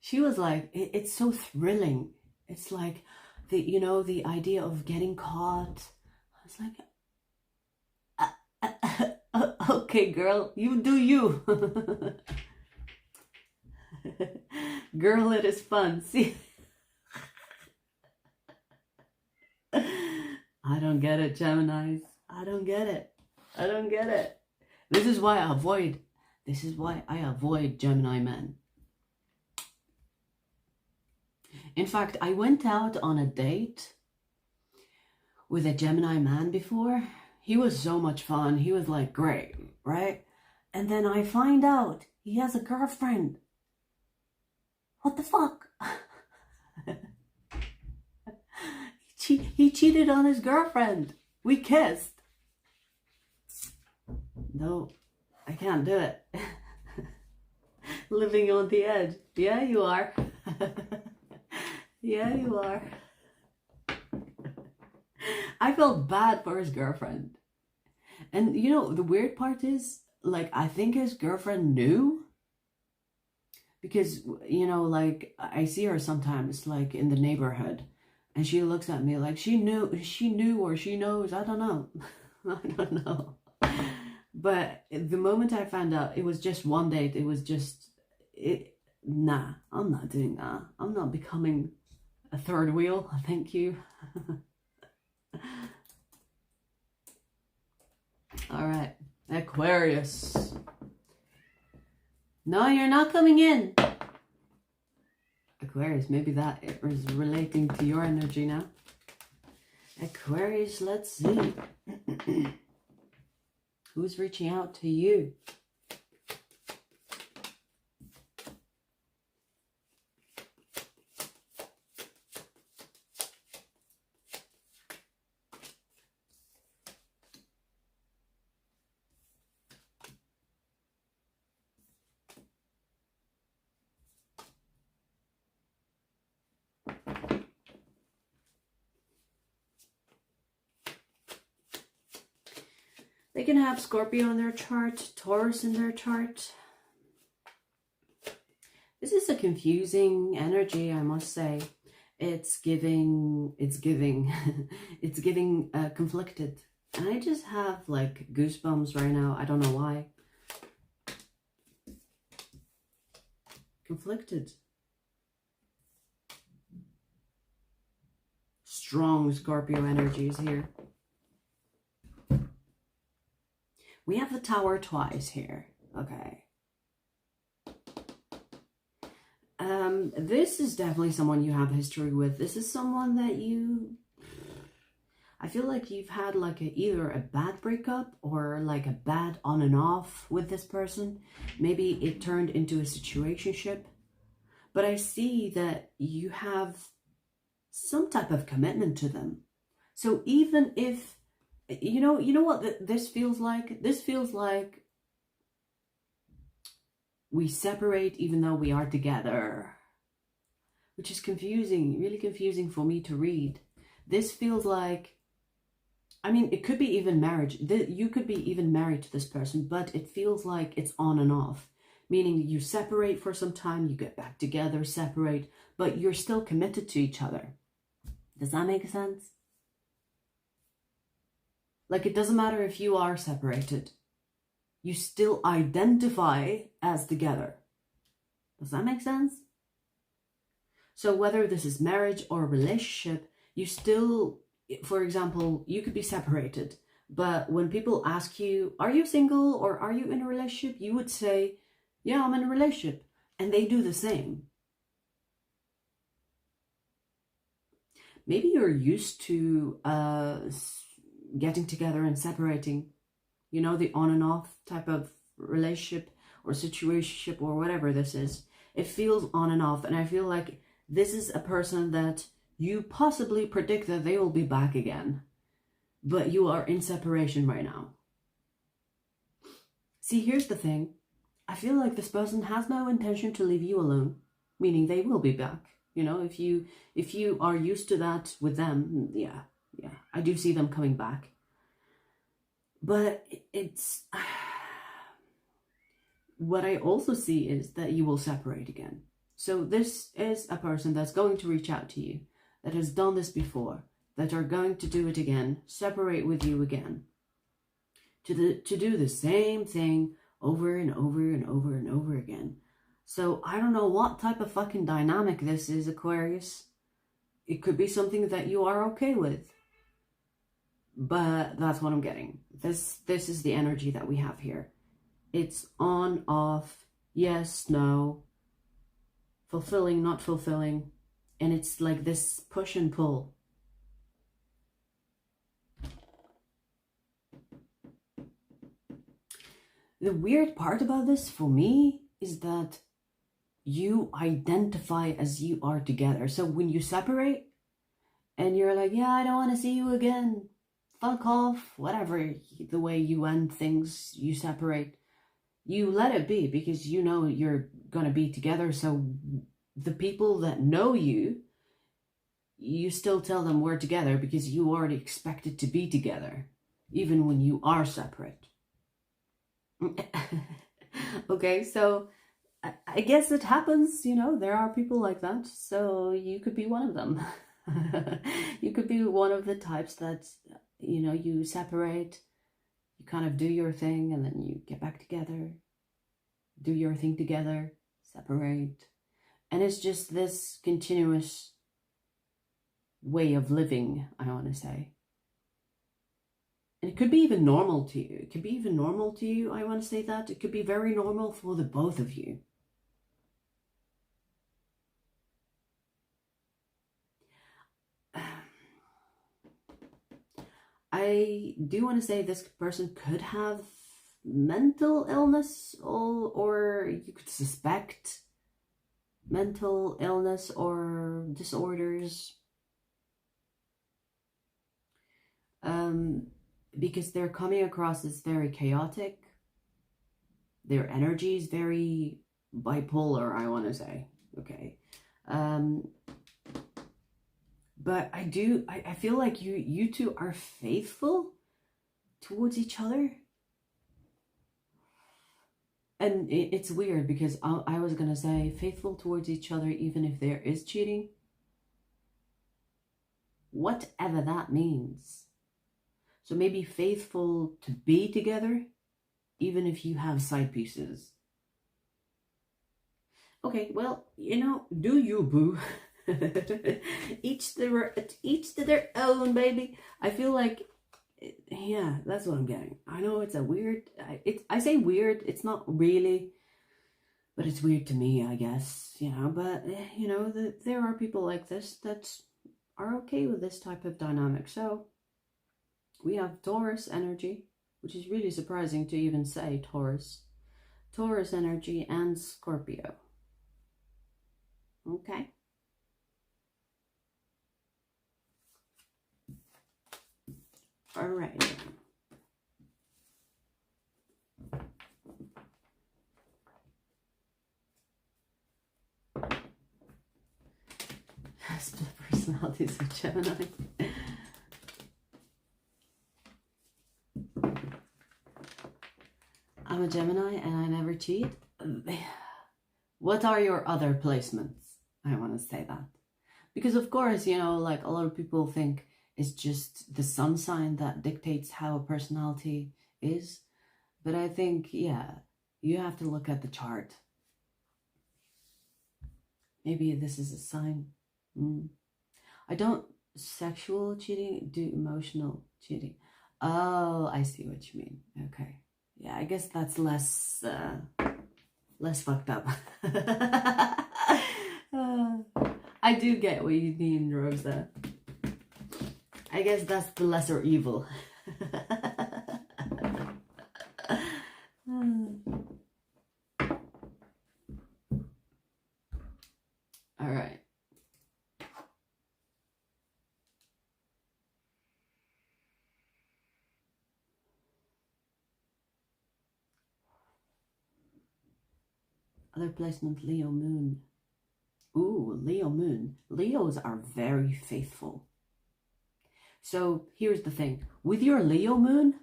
She was like, it's so thrilling. It's like the idea of getting caught. I was like, okay, girl, you do you. Girl, it is fun. See, I don't get it, Geminis. I don't get it. I don't get it. This is why I avoid Gemini men. In fact, I went out on a date with a Gemini man before. He was so much fun. He was like, great, right? And then I find out he has a girlfriend. What the fuck? He cheated on his girlfriend. We kissed. No, I can't do it. Living on the edge. Yeah, you are. Yeah, you are. I felt bad for his girlfriend. And you know, the weird part is, like, I think his girlfriend knew. Because, you know, like, I see her sometimes, like, in the neighborhood. And she looks at me like she knew or she knows. I don't know. I don't know. But the moment I found out it was just one date, it was just, nah, I'm not doing that. I'm not becoming a third wheel. Thank you. All right. Aquarius. No, you're not coming in. Aquarius, maybe that is relating to your energy now. Aquarius, let's see. Who's reaching out to you? They can have Scorpio in their chart, Taurus in their chart. This is a confusing energy, I must say. It's giving conflicted. And I just have like goosebumps right now. I don't know why. Conflicted. Strong Scorpio energies here. We have the Tower twice here. Okay. This is definitely someone you have history with. This is someone that I feel like you've had like either a bad breakup or like a bad on and off with this person. Maybe it turned into a situationship. But I see that you have some type of commitment to them. So even if, you know what this feels like? This feels like we separate even though we are together. Which is confusing, really confusing for me to read. This feels like, I mean, it could be even marriage. You could be even married to this person, but it feels like it's on and off. Meaning you separate for some time, you get back together, separate, but you're still committed to each other. Does that make sense? Like, it doesn't matter if you are separated. You still identify as together. Does that make sense? So whether this is marriage or relationship, you still, for example, you could be separated. But when people ask you, are you single or are you in a relationship? You would say, yeah, I'm in a relationship. And they do the same. Maybe you're used to getting together and separating. You know, the on and off type of relationship or situationship or whatever this is. It feels on and off. And I feel like this is a person that you possibly predict that they will be back again. But you are in separation right now. See, here's the thing. I feel like this person has no intention to leave you alone. Meaning they will be back. You know, if you are used to that with them, yeah, I do see them coming back. But it's... what I also see is that you will separate again. So this is a person that's going to reach out to you, that has done this before, that are going to do it again, separate with you again, to do the same thing over and over and over and over again. So I don't know what type of fucking dynamic this is, Aquarius. It could be something that you are okay with. But that's what I'm getting. This is the energy that we have here. It's on, off, yes, no, fulfilling, not fulfilling. And it's like this push and pull. The weird part about this for me is that you identify as you are together. So when you separate and you're like, yeah, I don't want to see you again, fuck off, whatever, the way you end things, you separate, you let it be because you know you're going to be together. So the people that know you, you still tell them we're together because you already expected to be together, even when you are separate. Okay, so I guess it happens, you know, there are people like that. So you could be one of them. You could be one of the types that, you know, you separate, you kind of do your thing and then you get back together, do your thing together, separate. And it's just this continuous way of living, I want to say. And it could be even normal to you. It could be even normal to you, I want to say that. It could be very normal for the both of you. I do want to say this person could have mental illness, or you could suspect mental illness or disorders. Because they're coming across as very chaotic. Their energy is very bipolar, I want to say. Okay. But I feel like you two are faithful towards each other. And it's weird because I was going to say faithful towards each other even if there is cheating. Whatever that means. So maybe faithful to be together even if you have side pieces. Okay, well, you know, do you, boo. Each to their own, baby. I feel like, yeah, that's what I'm getting. I know it's a weird, I say weird, it's not really, but it's weird to me, I guess, you know. But, you know, there are people like this that are okay with this type of dynamic. So we have Taurus energy, which is really surprising to even say Taurus energy, and Scorpio. Okay. All right. Split personalities with Gemini. I'm a Gemini and I never cheat. What are your other placements? I want to say that. Because of course, you know, like a lot of people think it's just the sun sign that dictates how a personality is. But I think, yeah, you have to look at the chart. Maybe this is a sign. I don't sexual cheating, do emotional cheating. Oh, I see what you mean. Okay. Yeah, I guess that's less fucked up. I do get what you mean, Rosa. I guess that's the lesser evil. All right. Other placement, Leo moon. Ooh, Leo moon. Leos are very faithful. So here's the thing. With your Leo moon,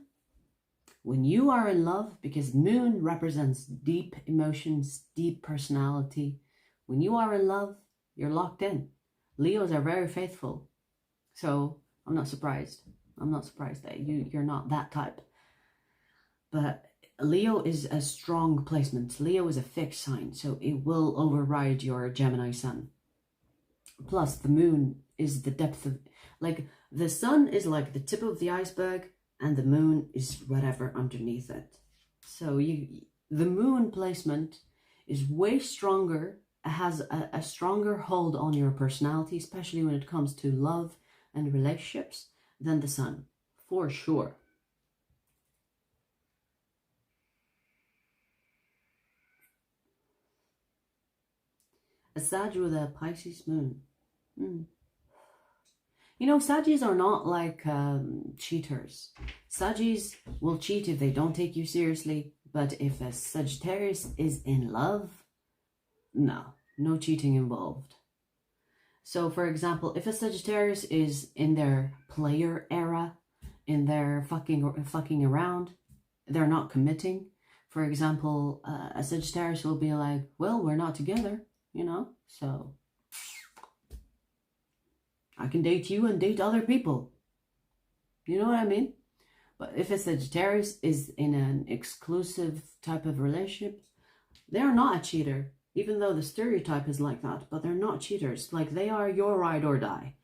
when you are in love, because moon represents deep emotions, deep personality. When you are in love, you're locked in. Leos are very faithful. So I'm not surprised. I'm not surprised that you're not that type. But Leo is a strong placement. Leo is a fixed sign, so it will override your Gemini sun. Plus, the moon is the depth of, like, the sun is like the tip of the iceberg, and the moon is whatever underneath it. So the moon placement is way stronger. It has a stronger hold on your personality, especially when it comes to love and relationships, than the sun, for sure. A Sag with a Pisces moon. You know, Saggies are not like cheaters. Saggies will cheat if they don't take you seriously, but if a Sagittarius is in love, no cheating involved. So, for example, if a Sagittarius is in their player era, in their fucking around, they're not committing. For example, a Sagittarius will be like, well, we're not together, you know, so I can date you and date other people. You know what I mean? But if a Sagittarius is in an exclusive type of relationship, they're not a cheater. Even though the stereotype is like that, but they're not cheaters. Like, they are your ride or die,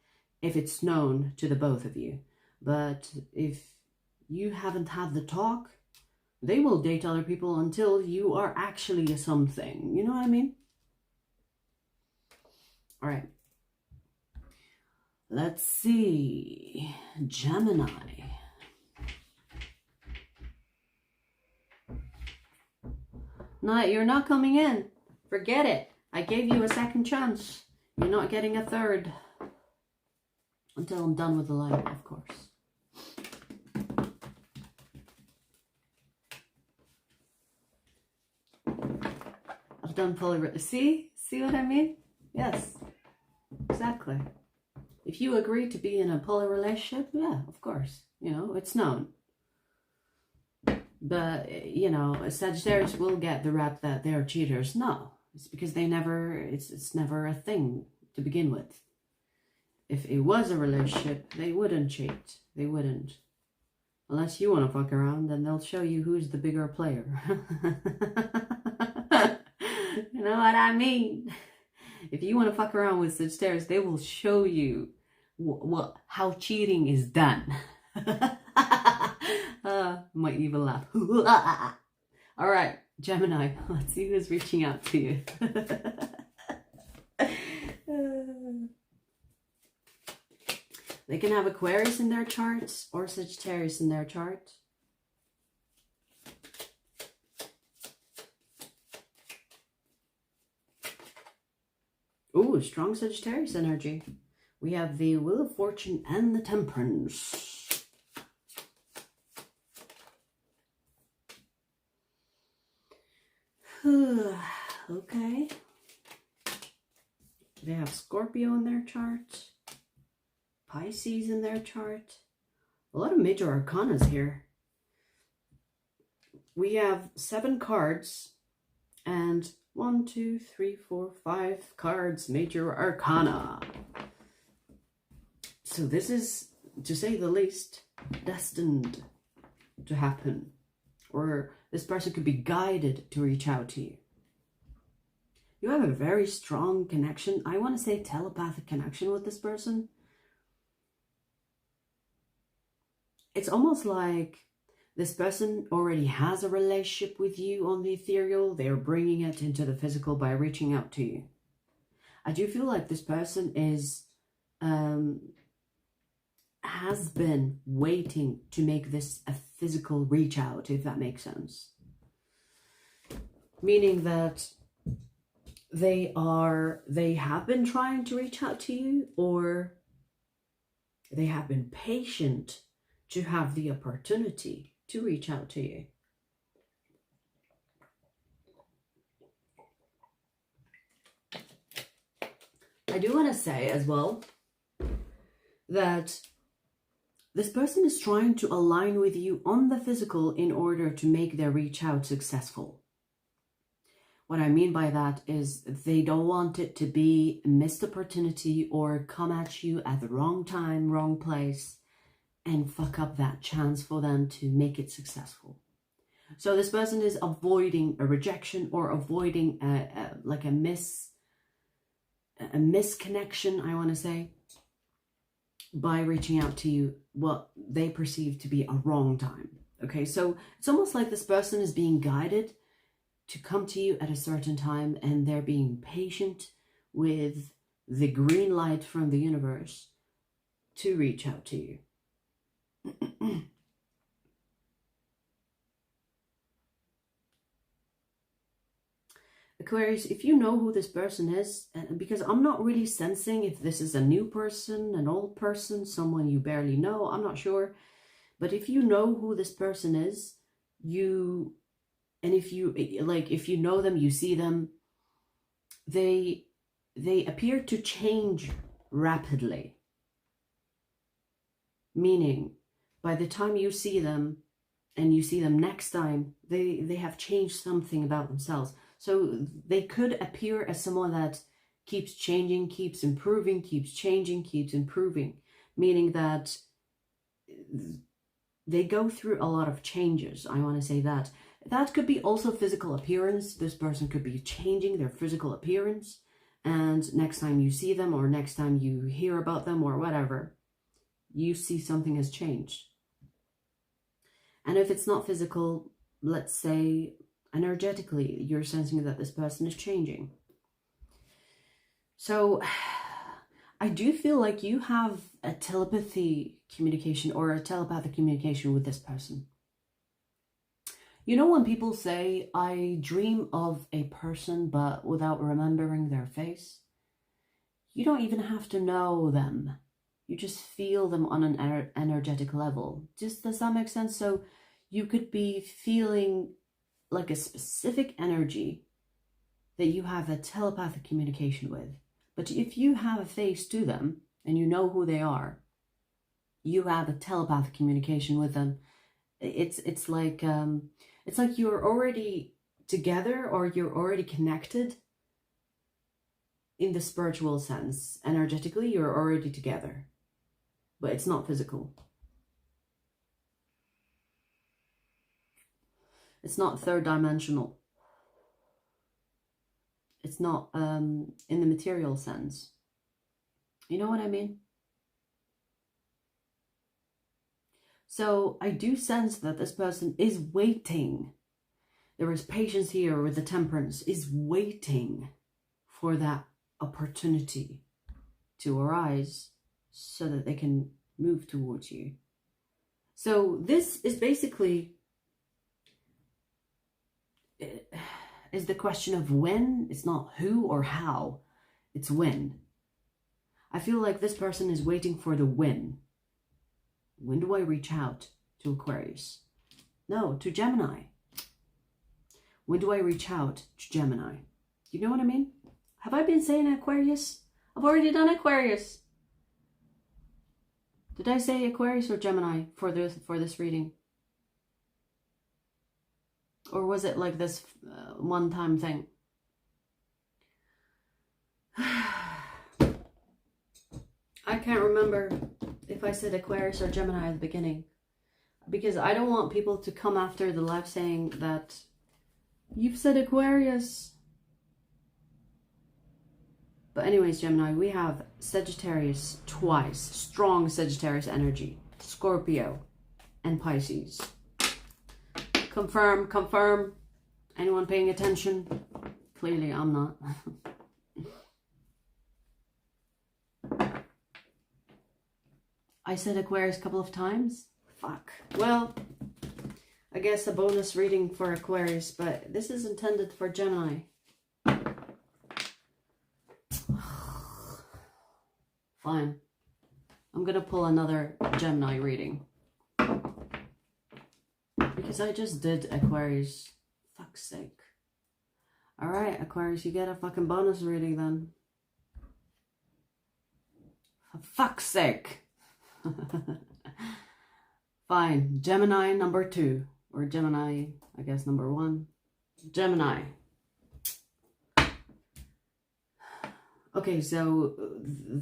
if it's known to the both of you. But if you haven't had the talk, they will date other people until you are actually a something. You know what I mean? All right. Let's see. Gemini. No, you're not coming in. Forget it. I gave you a second chance. You're not getting a third. Until I'm done with the live, of course. I've done poly... See what I mean? Yes. Exactly. If you agree to be in a poly relationship, yeah, of course. You know, it's known. But, you know, Sagittarius will get the rap that they're cheaters. No, it's because they never, it's never a thing to begin with. If it was a relationship, they wouldn't cheat. They wouldn't. Unless you want to fuck around, then they'll show you who's the bigger player. You know what I mean? If you want to fuck around with Sagittarius, they will show you how cheating is done. My evil laugh. All right, Gemini, let's see who's reaching out to you. They can have Aquarius in their charts or Sagittarius in their chart. Ooh, strong Sagittarius energy. We have the Wheel of Fortune and the Temperance. Okay. They have Scorpio in their chart. Pisces in their chart. A lot of major arcanas here. We have 7 cards and 1, 2, 3, 4, 5 cards, major arcana. So this is, to say the least, destined to happen. Or this person could be guided to reach out to you. You have a very strong connection. I want to say telepathic connection with this person. It's almost like this person already has a relationship with you on the ethereal. They're bringing it into the physical by reaching out to you. I do feel like this person is, has been waiting to make this a physical reach out, if that makes sense. Meaning that they have been trying to reach out to you, or they have been patient to have the opportunity to reach out to you. I do want to say as well that this person is trying to align with you on the physical in order to make their reach out successful. What I mean by that is they don't want it to be a missed opportunity or come at you at the wrong time, wrong place, and fuck up that chance for them to make it successful. So this person is avoiding a rejection or avoiding a misconnection, I want to say, by reaching out to you what they perceive to be a wrong time. Okay, so it's almost like this person is being guided to come to you at a certain time, and they're being patient with the green light from the universe to reach out to you. Aquarius, if you know who this person is, because I'm not really sensing if this is a new person, an old person, someone you barely know, I'm not sure. But if you know who this person is, if you know them, you see them, they appear to change rapidly. Meaning, by the time you see them and you see them next time, they have changed something about themselves. So they could appear as someone that keeps changing, keeps improving, keeps changing, keeps improving. Meaning that they go through a lot of changes. I want to say that. That could be also physical appearance. This person could be changing their physical appearance. And next time you see them, or next time you hear about them, or whatever, you see something has changed. And if it's not physical, let's say energetically, you're sensing that this person is changing. So I do feel like you have a telepathy communication or a telepathic communication with this person. You know when people say, I dream of a person but without remembering their face? You don't even have to know them. You just feel them on an energetic level. Does that make sense? So you could be feeling like a specific energy that you have a telepathic communication with. But if you have a face to them and you know who they are, you have a telepathic communication with them. It's like you're already together, or you're already connected in the spiritual sense. Energetically, you're already together, but it's not physical. It's not third dimensional. It's not in the material sense. You know what I mean? So I do sense that this person is waiting. There is patience here with the temperance, is waiting for that opportunity to arise so that they can move towards you. So this is basically is the question of when. It's not who or how, it's when. I feel like this person is waiting for the when. When do I reach out to Aquarius? No, to Gemini. When do I reach out to Gemini? You know what I mean? Have I been saying Aquarius? I've already done Aquarius. Did I say Aquarius or Gemini for this reading? Or was it like this one-time thing? I can't remember if I said Aquarius or Gemini at the beginning, because I don't want people to come after the live saying that you've said Aquarius. But anyways, Gemini, we have Sagittarius twice, strong Sagittarius energy, Scorpio and Pisces. Confirm, confirm. Anyone paying attention? Clearly I'm not. I said Aquarius a couple of times. Fuck. Well, I guess a bonus reading for Aquarius, but this is intended for Gemini. Fine. I'm gonna pull another Gemini reading. Because I just did Aquarius. Fuck's sake. Alright, Aquarius, you get a fucking bonus reading then. For fuck's sake. Fine. Gemini number 2. Or Gemini, I guess, number 1. Gemini. Okay, so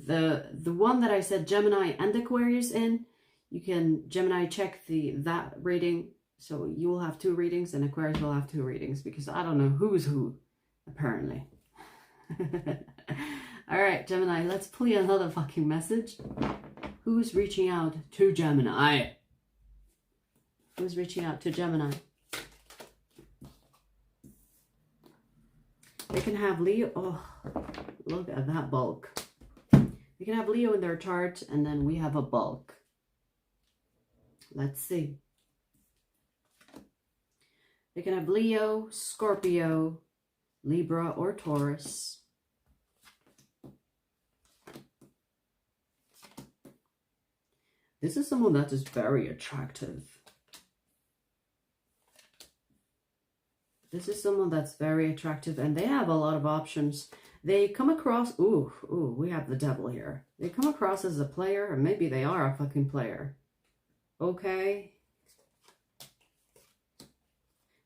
the one that I said Gemini and Aquarius in, you can Gemini check that reading. So you will have 2 readings and Aquarius will have 2 readings, because I don't know who's who, apparently. Alright, Gemini, let's pull you another fucking message. Who's reaching out to Gemini? Who's reaching out to Gemini? They can have Leo. Oh, look at that bulk. They can have Leo in their chart, and then we have a bulk. Let's see. They can have Leo, Scorpio, Libra, or Taurus. This is someone that is very attractive. This is someone that's very attractive, and they have a lot of options. They come across, ooh, we have the devil here. They come across as a player, or maybe they are a fucking player. Okay.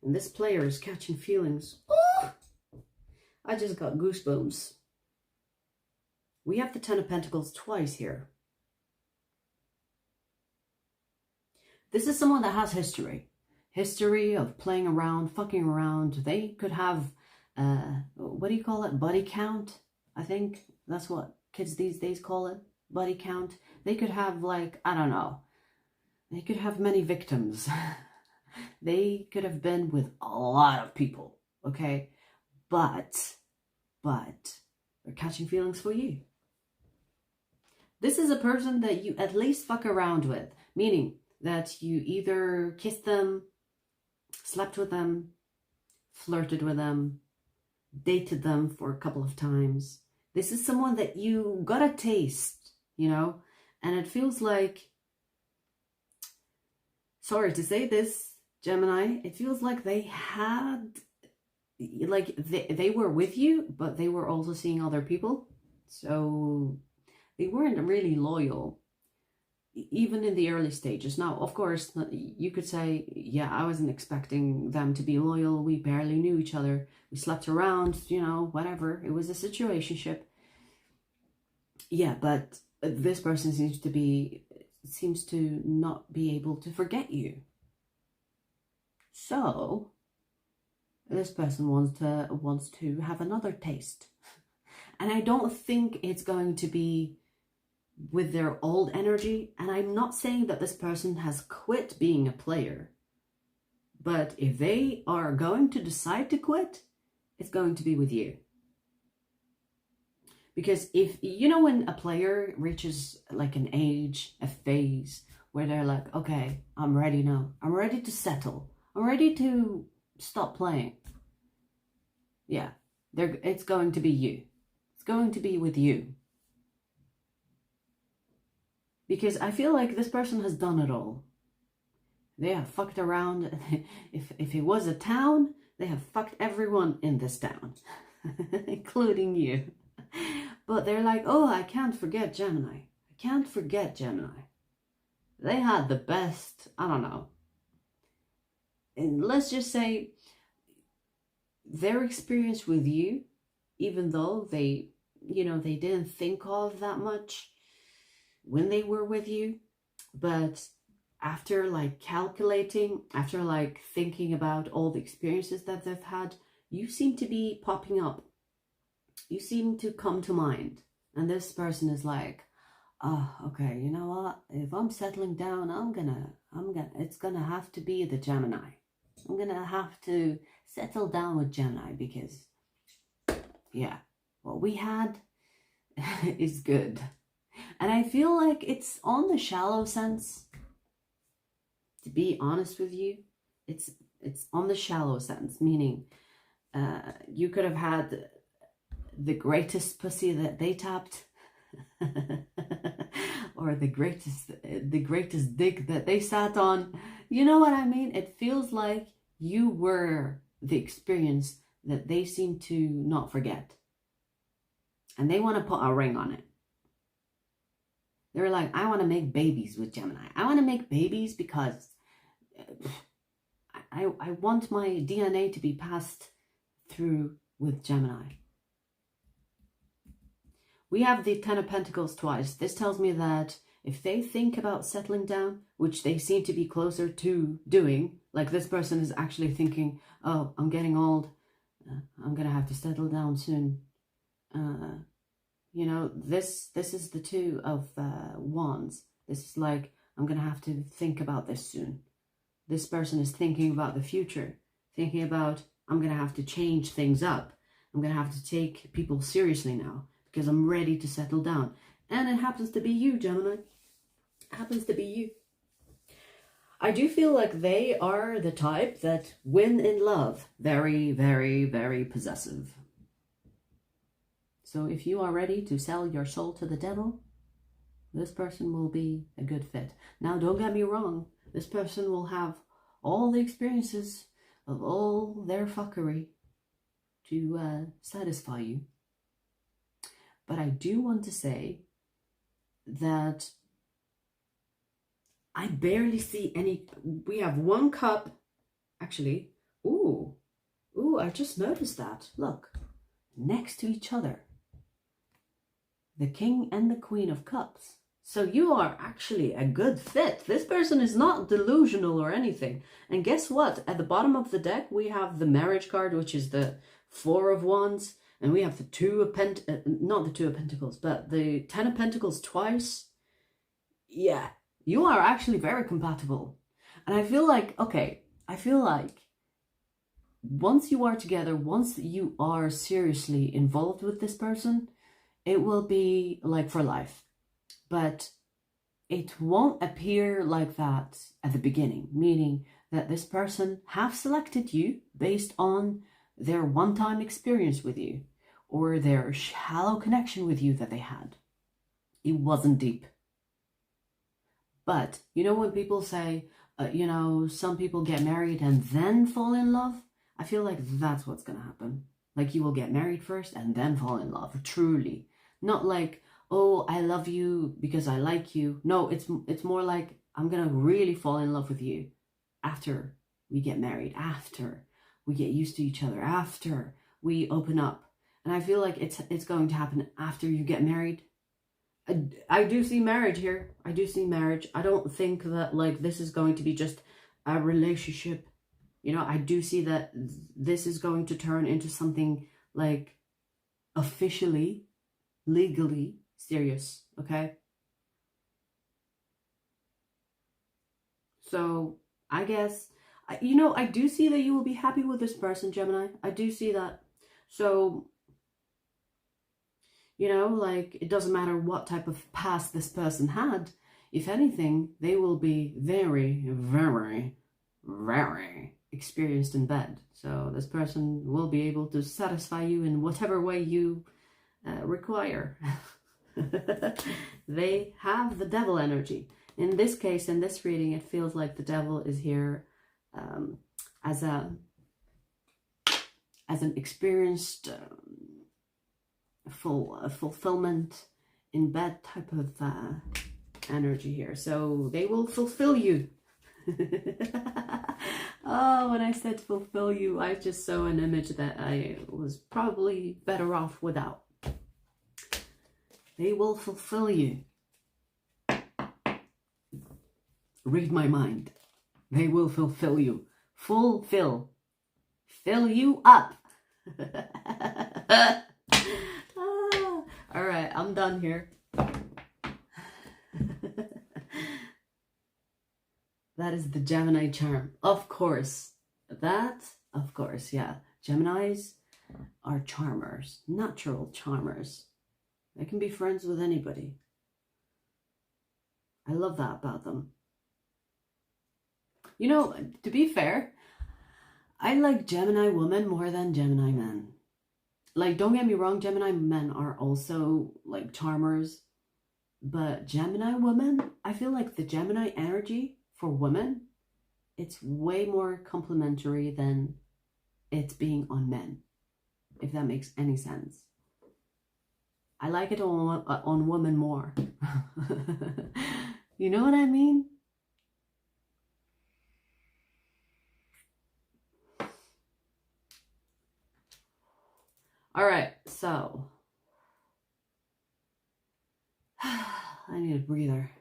And this player is catching feelings. Ooh! I just got goosebumps. We have the 10 of Pentacles twice here. This is someone that has history. History of playing around, fucking around. They could have, what do you call it? Body count, I think. That's what kids these days call it. Body count. They could have, like, I don't know. They could have many victims. They could have been with a lot of people, okay? But they're catching feelings for you. This is a person that you at least fuck around with, meaning that you either kissed them, slept with them, flirted with them, dated them for a couple of times. This is someone that you got a taste, you know, and it feels like, sorry to say this, Gemini, it feels like they had, like they were with you, but they were also seeing other people. So they weren't really loyal, even in the early stages. Now, of course, you could say, yeah, I wasn't expecting them to be loyal. We barely knew each other. We slept around, you know, whatever. It was a situationship. Yeah, but this person seems to not be able to forget you. So this person wants to have another taste. And I don't think it's going to be with their old energy. And I'm not saying that this person has quit being a player. But if they are going to decide to quit, it's going to be with you. Because if, you know, when a player reaches like an age, a phase where they're like, okay, I'm ready now. I'm ready to settle. I'm ready to stop playing. Yeah, it's going to be you. It's going to be with you. Because I feel like this person has done it all. They have fucked around. If it was a town, they have fucked everyone in this town, including you. But they're like, oh, I can't forget Gemini. I can't forget Gemini. They had the best, I don't know. And let's just say their experience with you, even though they, you know, they didn't think of that much when they were with you, but after like calculating, after like thinking about all the experiences that they've had, you seem to be popping up. You seem to come to mind. And this person is like, oh, okay, you know what? If I'm settling down, it's gonna have to be the Gemini. I'm gonna have to settle down with Gemini because, yeah, what we had is good. And I feel like it's on the shallow sense. To be honest with you, it's on the shallow sense, meaning you could have had the greatest pussy that they tapped, or the greatest dick that they sat on. You know what I mean? It feels like you were the experience that they seem to not forget, and they want to put a ring on it. They're like, I want to make babies with Gemini. I want to make babies because I want my DNA to be passed through with Gemini. We have the Ten of Pentacles twice. This tells me that if they think about settling down, which they seem to be closer to doing, like this person is actually thinking, oh, I'm getting old. I'm going to have to settle down soon. You know, this is the Two of Wands. This is like, I'm going to have to think about this soon. This person is thinking about the future, thinking about, I'm going to have to change things up. I'm going to have to take people seriously now because I'm ready to settle down. And it happens to be you, Gemini. It happens to be you. I do feel like they are the type that when in love, very, very, very possessive. So if you are ready to sell your soul to the devil, this person will be a good fit. Now, don't get me wrong. This person will have all the experiences of all their fuckery to satisfy you. But I do want to say that I barely see any. We have one cup. Actually, ooh, I just noticed that. Look, next to each other. The King and the Queen of Cups. So you are actually a good fit. This person is not delusional or anything. And guess what? At the bottom of the deck, we have the Marriage card, which is the Four of Wands. And we have the Two of not the Two of Pentacles, but the Ten of Pentacles twice. Yeah, you are actually very compatible. And I feel like, okay, I feel like once you are together, once you are seriously involved with this person, it will be like for life. But it won't appear like that at the beginning, meaning that this person have selected you based on their one-time experience with you or their shallow connection with you that they had. It wasn't deep. But you know when people say, you know, some people get married and then fall in love? I feel like that's what's going to happen. Like you will get married first and then fall in love, truly. Not like, oh, I love you because I like you. No, it's more like I'm going to really fall in love with you after we get married, after we get used to each other, after we open up. And I feel like it's going to happen after you get married. I do see marriage here. I do see marriage. I don't think that like this is going to be just a relationship. You know, I do see that this is going to turn into something like officially, legally serious, okay? So I guess, you know, I do see that you will be happy with this person, Gemini. I do see that. So, you know, like it doesn't matter what type of past this person had. If anything, they will be very, very, very experienced in bed. So this person will be able to satisfy you in whatever way you require. They have the devil energy. In this case, in this reading, it feels like the devil is here as an experienced fulfillment in bed type of energy here. So they will fulfill you. Oh, when I said fulfill you, I just saw an image that I was probably better off without. They will fulfill you. Read my mind. They will fulfill you. Fulfill. Fill you up. All right, I'm done here. That is the Gemini charm. Of course. That, of course, yeah. Geminis are charmers. Natural charmers. They can be friends with anybody. I love that about them. You know, to be fair, I like Gemini women more than Gemini men. Like, don't get me wrong, Gemini men are also, like, charmers. But Gemini women, I feel like the Gemini energy for women, it's way more complimentary than it's being on men. If that makes any sense. I like it on women more. You know what I mean? All right, so I need a breather.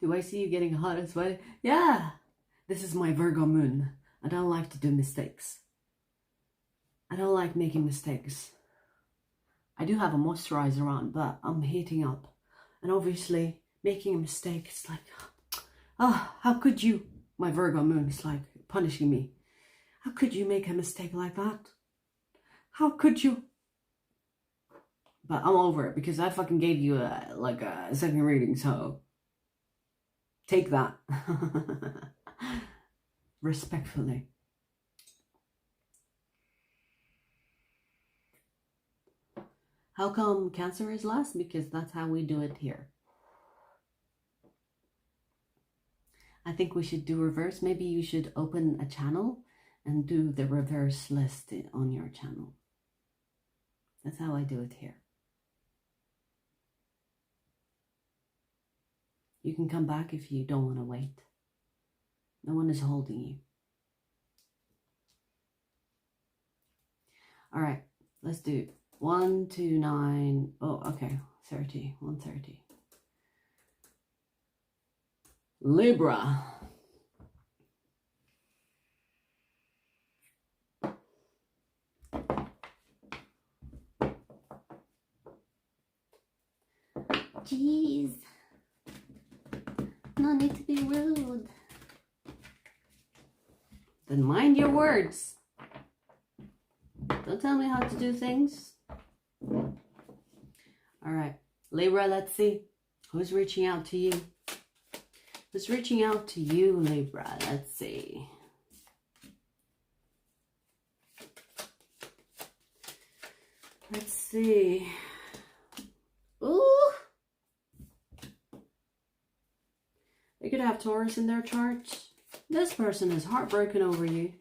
Do I see you getting hot and sweaty? Yeah, this is my Virgo moon. I don't like to do mistakes. I don't like making mistakes. I do have a moisturizer on, but I'm heating up. And obviously, making a mistake, it's like, oh, how could you? My Virgo moon is like punishing me. How could you make a mistake like that? How could you? But I'm over it because I fucking gave you a second reading, so take that. Respectfully. How come Cancer is last? Because that's how we do it here. I think we should do reverse. Maybe you should open a channel and do the reverse list on your channel. That's how I do it here. You can come back if you don't want to wait. No one is holding you. All right, let's do 1, 2, 9. Oh, okay, 30, 130. Libra. Jeez. No need to be rude. Then mind your words. Don't tell me how to do things. All right, Libra, let's see. Who's reaching out to you? Who's reaching out to you, Libra? Let's see. Let's see. Ooh. They could have Taurus in their chart. This person is heartbroken over you.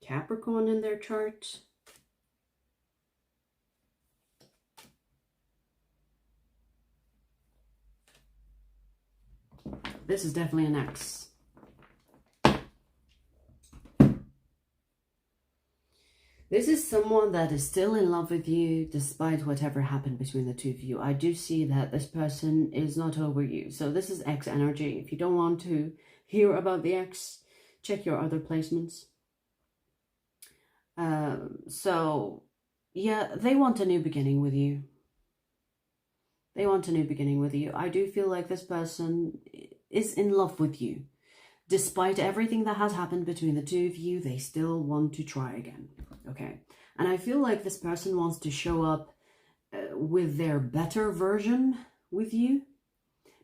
Capricorn in their chart. This is definitely an ex. This is someone that is still in love with you despite whatever happened between the two of you. I do see that this person is not over you. So this is ex energy. If you don't want to hear about the ex, check your other placements. So, yeah, they want a new beginning with you. They want a new beginning with you. I do feel like this person is in love with you. Despite everything that has happened between the two of you, they still want to try again. Okay. And I feel like this person wants to show up with their better version with you.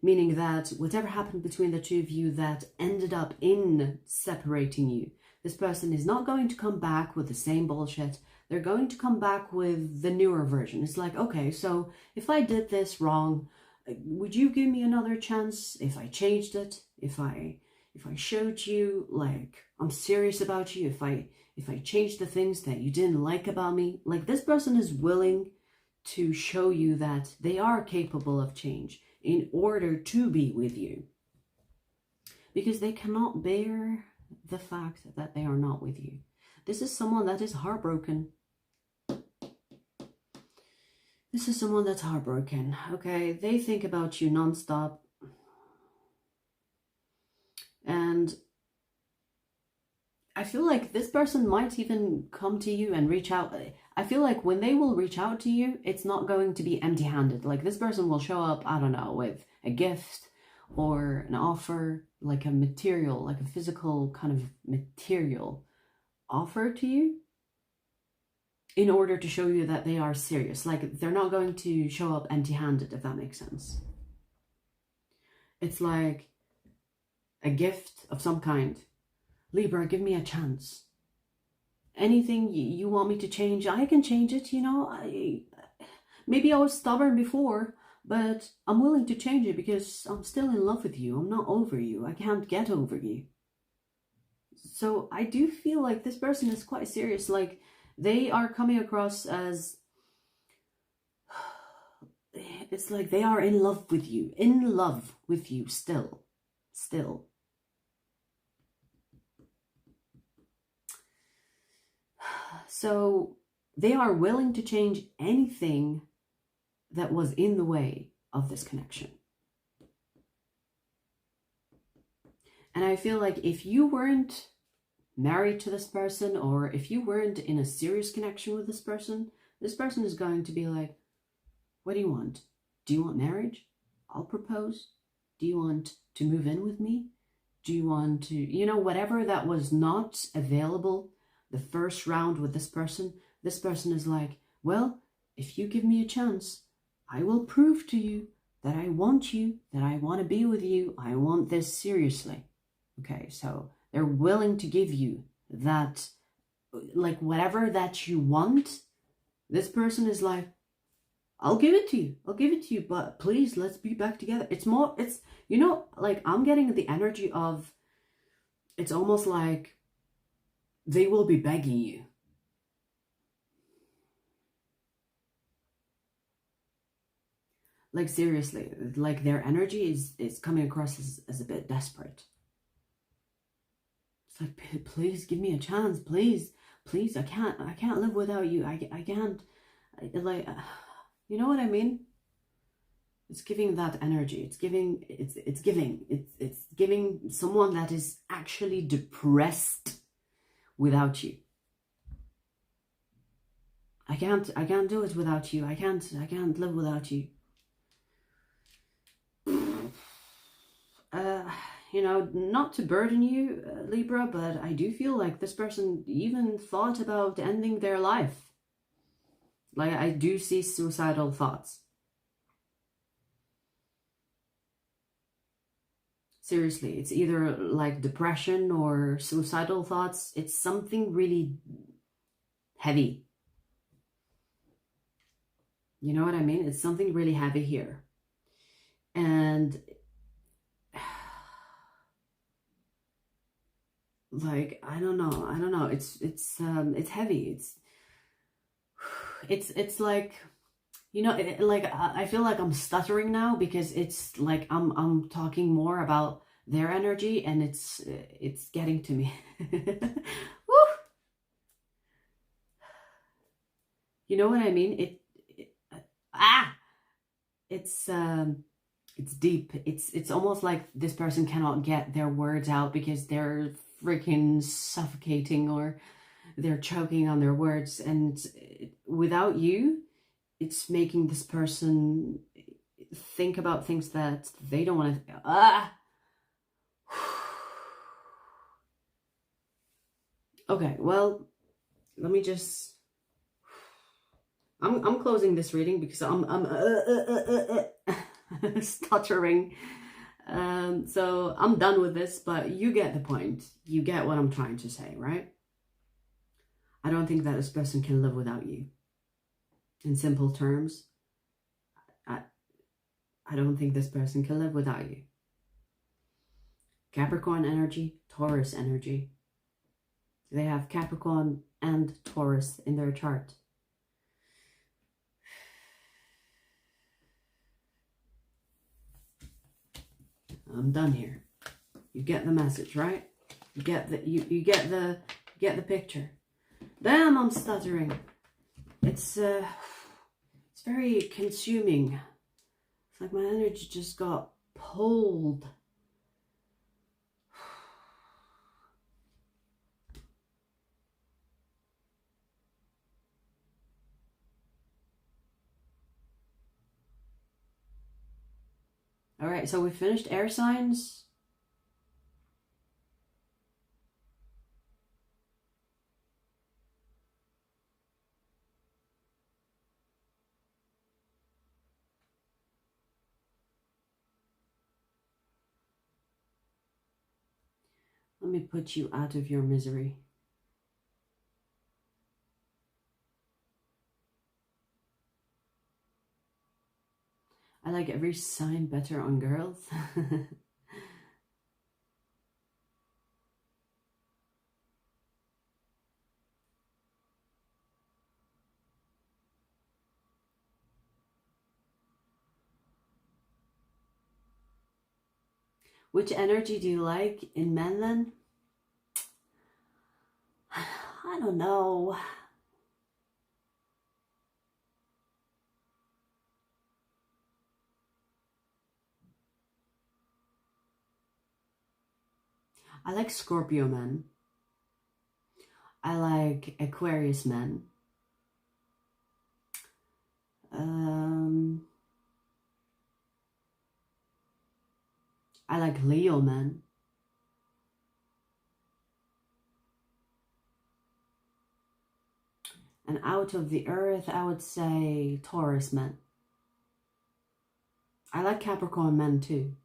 Meaning that whatever happened between the two of you that ended up in separating you, this person is not going to come back with the same bullshit. They're going to come back with the newer version. It's like, okay, so if I did this wrong, would you give me another chance if I changed it? If I showed you, like, I'm serious about you, if I changed the things that you didn't like about me, like, this person is willing to show you that they are capable of change in order to be with you. Because they cannot bear the fact that they are not with you. This is someone that is heartbroken. This is someone that's heartbroken, okay? They think about you nonstop. And I feel like this person might even come to you and reach out. I feel like when they will reach out to you, it's not going to be empty-handed. Like, this person will show up, I don't know, with a gift or an offer, like a material, like a physical kind of material offer to you in order to show you that they are serious. Like, they're not going to show up empty-handed, if that makes sense. It's like a gift of some kind. Libra, give me a chance. Anything you want me to change, I can change it, you know. Maybe I was stubborn before, but I'm willing to change it because I'm still in love with you. I'm not over you. I can't get over you. So I do feel like this person is quite serious. Like, they are coming across as, it's like they are in love with you. In love with you still. So they are willing to change anything that was in the way of this connection. And I feel like if you weren't married to this person, or if you weren't in a serious connection with this person is going to be like, what do you want? Do you want marriage? I'll propose. Do you want to move in with me? Do you want to, you know, whatever that was not available the first round with this person is like, well, if you give me a chance, I will prove to you that I want you, that I want to be with you. I want this seriously. Okay, so they're willing to give you that, like, whatever that you want. This person is like, I'll give it to you, but please, let's be back together. It's more, it's, you know, like, I'm getting the energy of, it's almost like they will be begging you. Like, seriously, like, their energy is coming across as a bit desperate. It's like, please give me a chance, please, I can't live without you. I can't, like, you know what I mean? It's giving that energy. It's giving someone that is actually depressed without you. I can't do it without you. I can't live without you. You know, not to burden you, Libra, but I do feel like this person even thought about ending their life. Like, I do see suicidal thoughts. Seriously, it's either like depression or suicidal thoughts. It's something really heavy. You know what I mean? It's something really heavy here. And like, I don't know. It's heavy. It's like, you know, like I feel like I'm stuttering now because it's like I'm talking more about their energy and it's getting to me. Woo! You know what I mean? It's deep. It's almost like this person cannot get their words out because they're freaking suffocating or they're choking on their words, and without you, it's making this person think about things that they don't want to. Okay, well, let me just. I'm closing this reading because I'm stuttering. So I'm done with this, but you get the point. You get what I'm trying to say, right? I don't think that this person can live without you. In simple terms, I don't think this person can live without you. Capricorn energy, Taurus energy. They have Capricorn and Taurus in their chart. I'm done here. You get the message, right? You get the picture. Damn, I'm stuttering. It's very consuming. It's like my energy just got pulled. All right, so we finished air signs. Let me put you out of your misery. I like every sign better on girls. Which energy do you like in men then? I don't know. I like Scorpio men. I like Aquarius men. I like Leo men. And out of the earth, I would say Taurus men. I like Capricorn men too.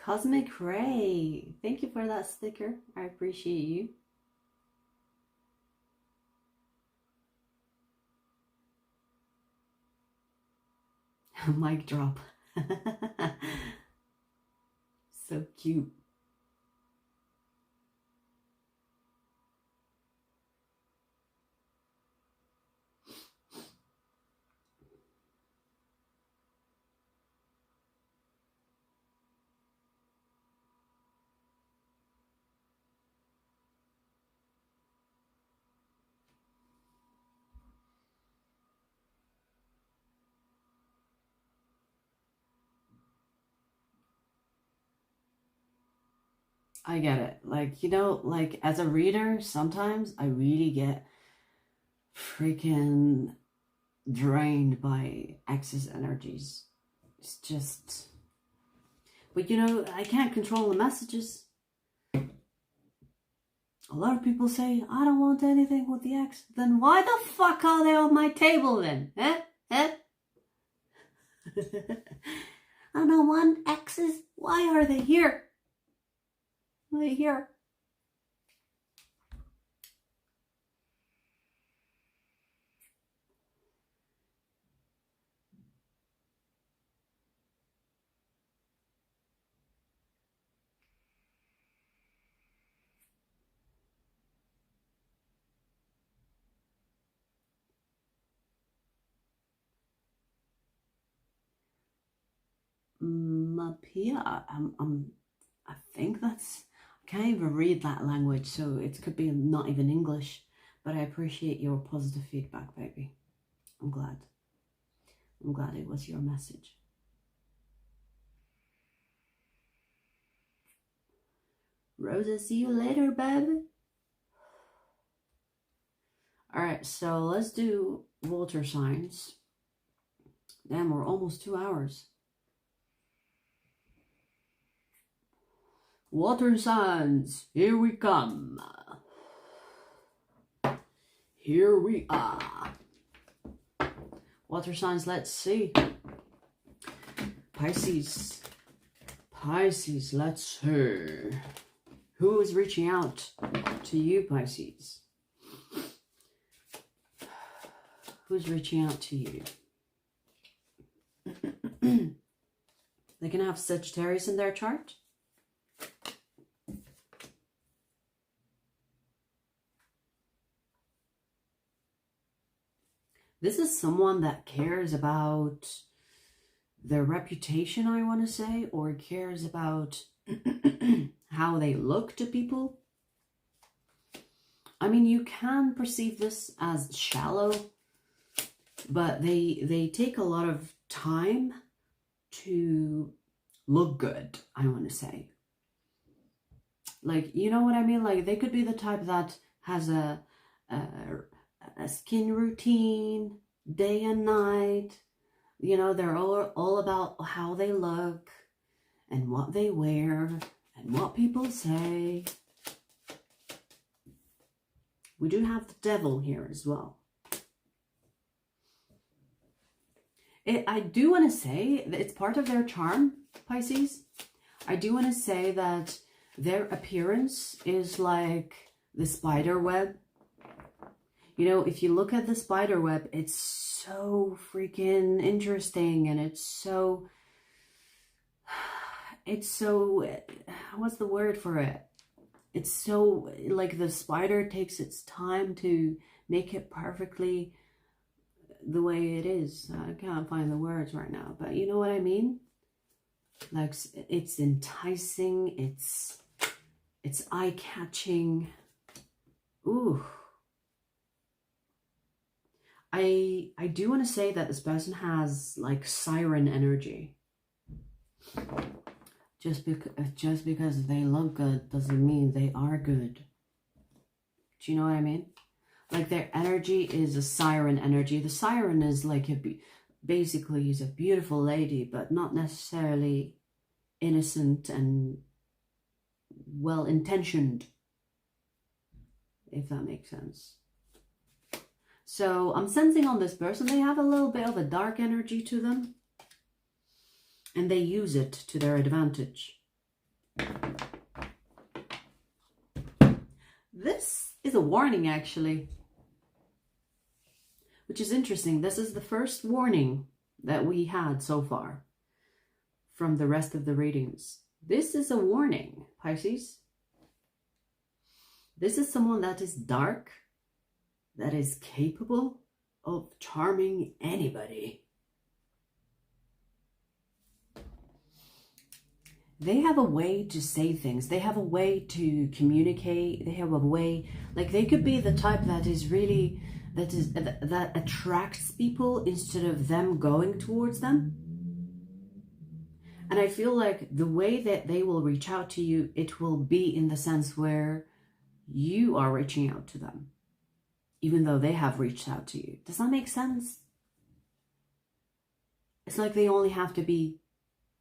Cosmic Ray, thank you for that sticker. I appreciate you. Mic drop. So cute. I get it. Like, you know, like as a reader, sometimes I really get freaking drained by excess energies. It's just, but you know, I can't control the messages. A lot of people say, I don't want anything with the ex. Then why the fuck are they on my table then? Eh? Eh? I don't want exes. Why are they here? Why are they here? Mapia, I think that's, I can't even read that language, so it could be not even English, but I appreciate your positive feedback, baby. I'm glad it was your message. Rosa, see you later, baby. All right, so let's do water signs. Damn, we're almost 2 hours. Water signs, here we come. Here we are. Water signs, let's see. Pisces, let's see. Who is reaching out to you, Pisces? Who's reaching out to you? They can have Sagittarius in their chart. This is someone that cares about their reputation, I want to say, or cares about how they look to people. I mean, you can perceive this as shallow, but they take a lot of time to look good, I want to say. Like, you know what I mean? Like, they could be the type that has a skin routine, day and night. You know, they're all about how they look and what they wear and what people say. We do have the devil here as well. I do want to say that it's part of their charm, Pisces. I do want to say that their appearance is like the spider web. You know, if you look at the spider web, it's so freaking interesting, and it's so, what's the word for it? It's so, like, the spider takes its time to make it perfectly the way it is. I can't find the words right now, but you know what I mean? Like, it's enticing, it's eye-catching. Ooh. I do want to say that this person has like siren energy. Just because they look good doesn't mean they are good. Do you know what I mean? Like, their energy is a siren energy. The siren is like basically is a beautiful lady, but not necessarily innocent and well-intentioned, if that makes sense. So I'm sensing on this person, they have a little bit of a dark energy to them, and they use it to their advantage. This is a warning, actually, which is interesting. This is the first warning that we had so far from the rest of the readings. This is a warning, Pisces. This is someone that is dark, that is capable of charming anybody. They have a way to say things. They have a way to communicate. They have a way, like, they could be the type that is really, that attracts people instead of them going towards them. And I feel like the way that they will reach out to you, it will be in the sense where you are reaching out to them, even though they have reached out to you. Does that make sense? It's like they only have to be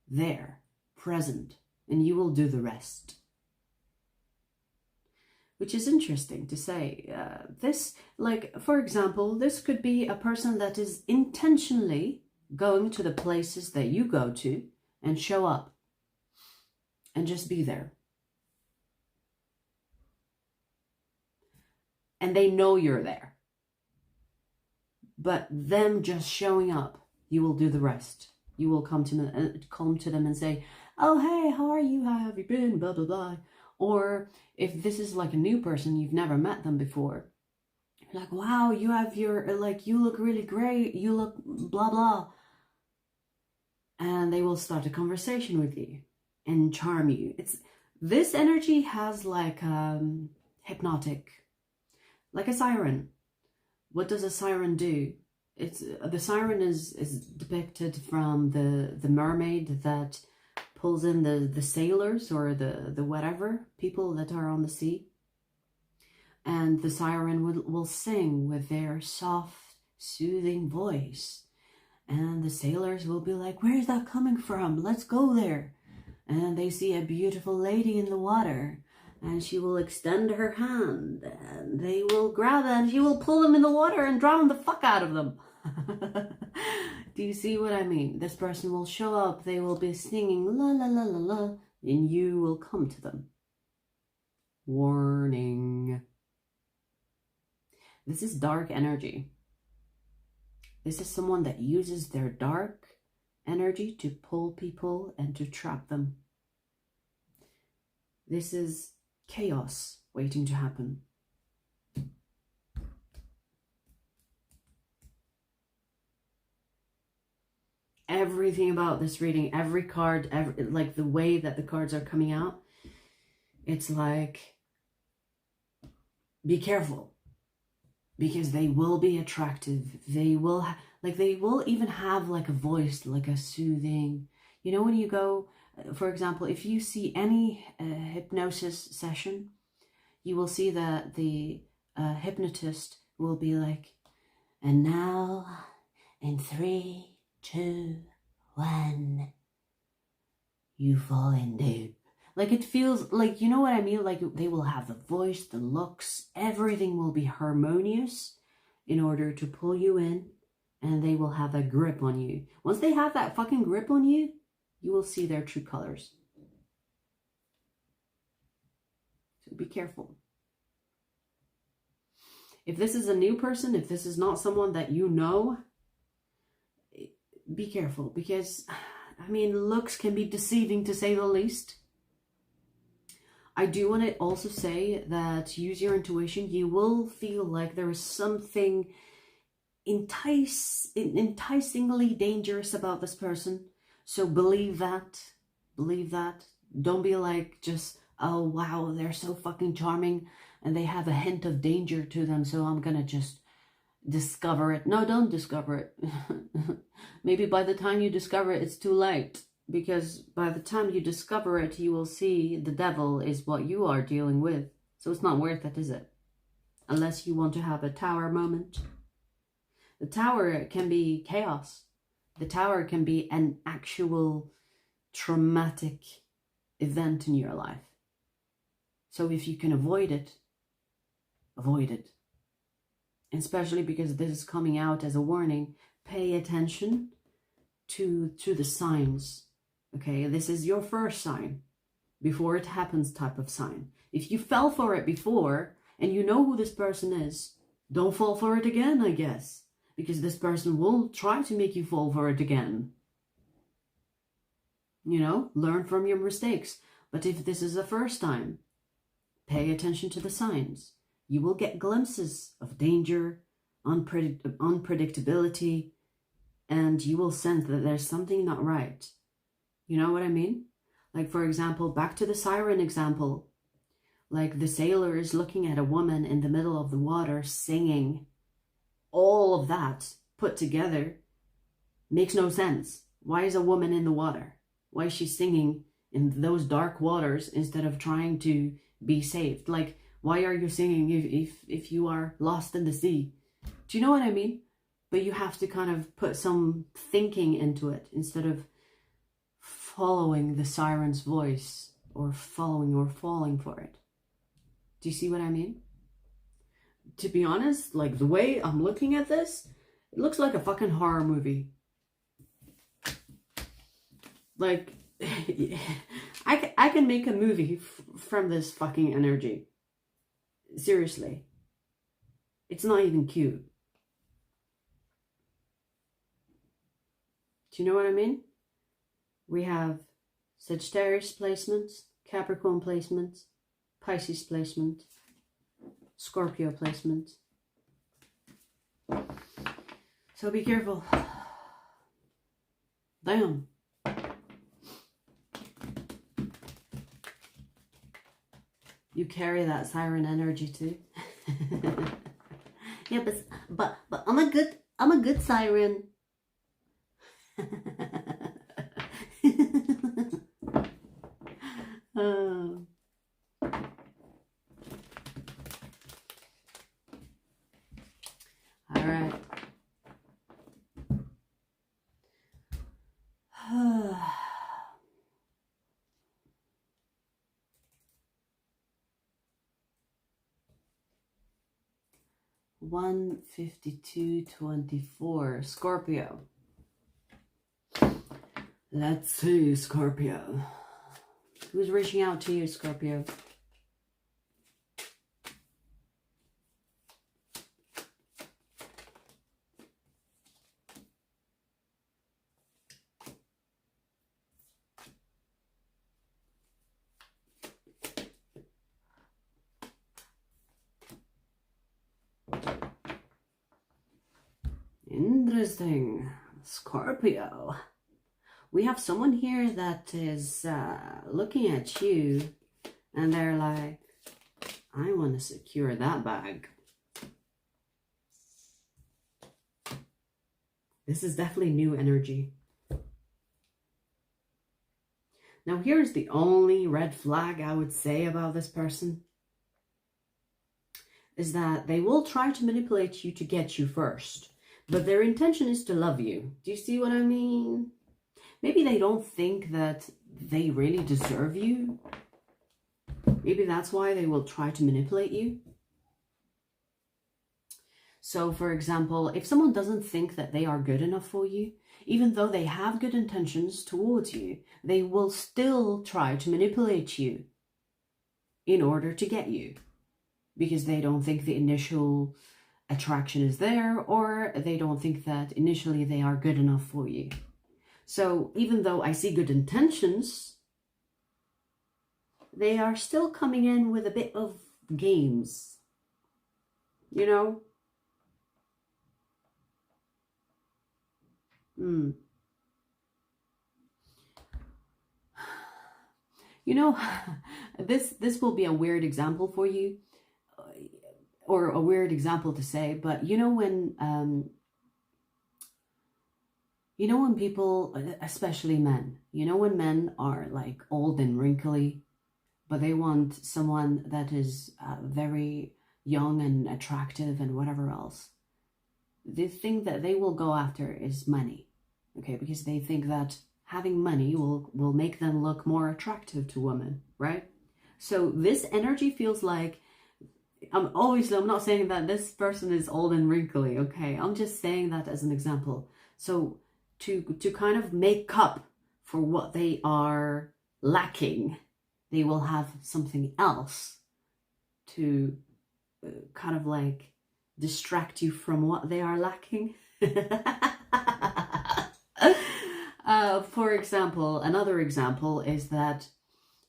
there, present, and you will do the rest. Which is interesting to say. This, like, for example, this could be a person that is intentionally going to the places that you go to and show up and just be there. And they know you're there. But them just showing up, you will do the rest. You will come to them and say, oh, hey, how are you? How have you been? Blah, blah, blah. Or if this is like a new person, you've never met them before. You're like, wow, you have your, like, you look really great. You look blah, blah. And they will start a conversation with you and charm you. This energy has like hypnotic, like a siren. What does a siren do? The siren is depicted from the mermaid that pulls in the sailors or the whatever people that are on the sea. And the siren will sing with their soft, soothing voice. And the sailors will be like, where's that coming from? Let's go there. And they see a beautiful lady in the water. And she will extend her hand. And they will grab it. And she will pull them in the water and drown the fuck out of them. Do you see what I mean? This person will show up. They will be singing la la la la la. And you will come to them. Warning. This is dark energy. This is someone that uses their dark energy to pull people and to trap them. This is chaos waiting to happen. Everything about this reading, every card, like the way that the cards are coming out, it's like, be careful. Because they will be attractive. They will even have like a voice, like a soothing. You know, when you go, for example, if you see any hypnosis session, you will see that the hypnotist will be like, and now in 3, 2, 1, you fall in deep. Like it feels like, you know what I mean? Like they will have the voice, the looks, everything will be harmonious in order to pull you in, and they will have a grip on you. Once they have that fucking grip on you, you will see their true colors. So be careful. If this is a new person, if this is not someone that you know, be careful because, I mean, looks can be deceiving to say the least. I do want to also say that use your intuition. You will feel like there is something enticingly dangerous about this person. So believe that. Believe that. Don't be like just, oh wow, they're so fucking charming and they have a hint of danger to them, so I'm gonna just discover it. No, don't discover it. Maybe by the time you discover it, it's too late. Because by the time you discover it, you will see the devil is what you are dealing with. So it's not worth it, is it? Unless you want to have a tower moment. The tower can be chaos. The tower can be an actual traumatic event in your life. So if you can avoid it, avoid it. Especially because this is coming out as a warning. Pay attention to the signs. Okay, this is your first sign, before it happens type of sign. If you fell for it before, and you know who this person is, don't fall for it again, I guess. Because this person will try to make you fall for it again. You know, learn from your mistakes. But if this is the first time, pay attention to the signs. You will get glimpses of danger, unpredictability, and you will sense that there's something not right. You know what I mean? Like, for example, back to the siren example. Like, the sailor is looking at a woman in the middle of the water singing. All of that put together makes no sense. Why is a woman in the water? Why is she singing in those dark waters instead of trying to be saved? Like, why are you singing if you are lost in the sea? Do you know what I mean? But you have to kind of put some thinking into it instead of following the siren's voice or following or falling for it. Do you see what I mean? To be honest, like the way I'm looking at this, it looks like a fucking horror movie. Like, I can make a movie from this fucking energy. Seriously. It's not even cute. Do you know what I mean? We have Sagittarius placements, Capricorn placements, Pisces placement, Scorpio placement. So be careful. Damn. You carry that siren energy too. Yeah, but I'm a good siren. Oh. All right. 152.24 Scorpio. Let's see, Scorpio. Who's reaching out to you, Scorpio? Interesting. Scorpio. We have someone here that is looking at you and they're like, I want to secure that bag. This is definitely new energy. Now here's the only red flag I would say about this person. Is that they will try to manipulate you to get you first. But their intention is to love you. Do you see what I mean? Maybe they don't think that they really deserve you. Maybe that's why they will try to manipulate you. So, for example, if someone doesn't think that they are good enough for you, even though they have good intentions towards you, they will still try to manipulate you in order to get you. Because they don't think the initial attraction is there, or they don't think that initially they are good enough for you. So even though I see good intentions, they are still coming in with a bit of games, you know? You know, this will be a weird example for you, or a weird example to say, but you know when people, especially men, you know when men are like old and wrinkly, but they want someone that is very young and attractive and whatever else. The thing that they will go after is money, okay? Because they think that having money will make them look more attractive to women, right? So this energy feels like, I'm not saying that this person is old and wrinkly, okay? I'm just saying that as an example. So to kind of make up for what they are lacking, they will have something else to kind of like distract you from what they are lacking. For example, another example is that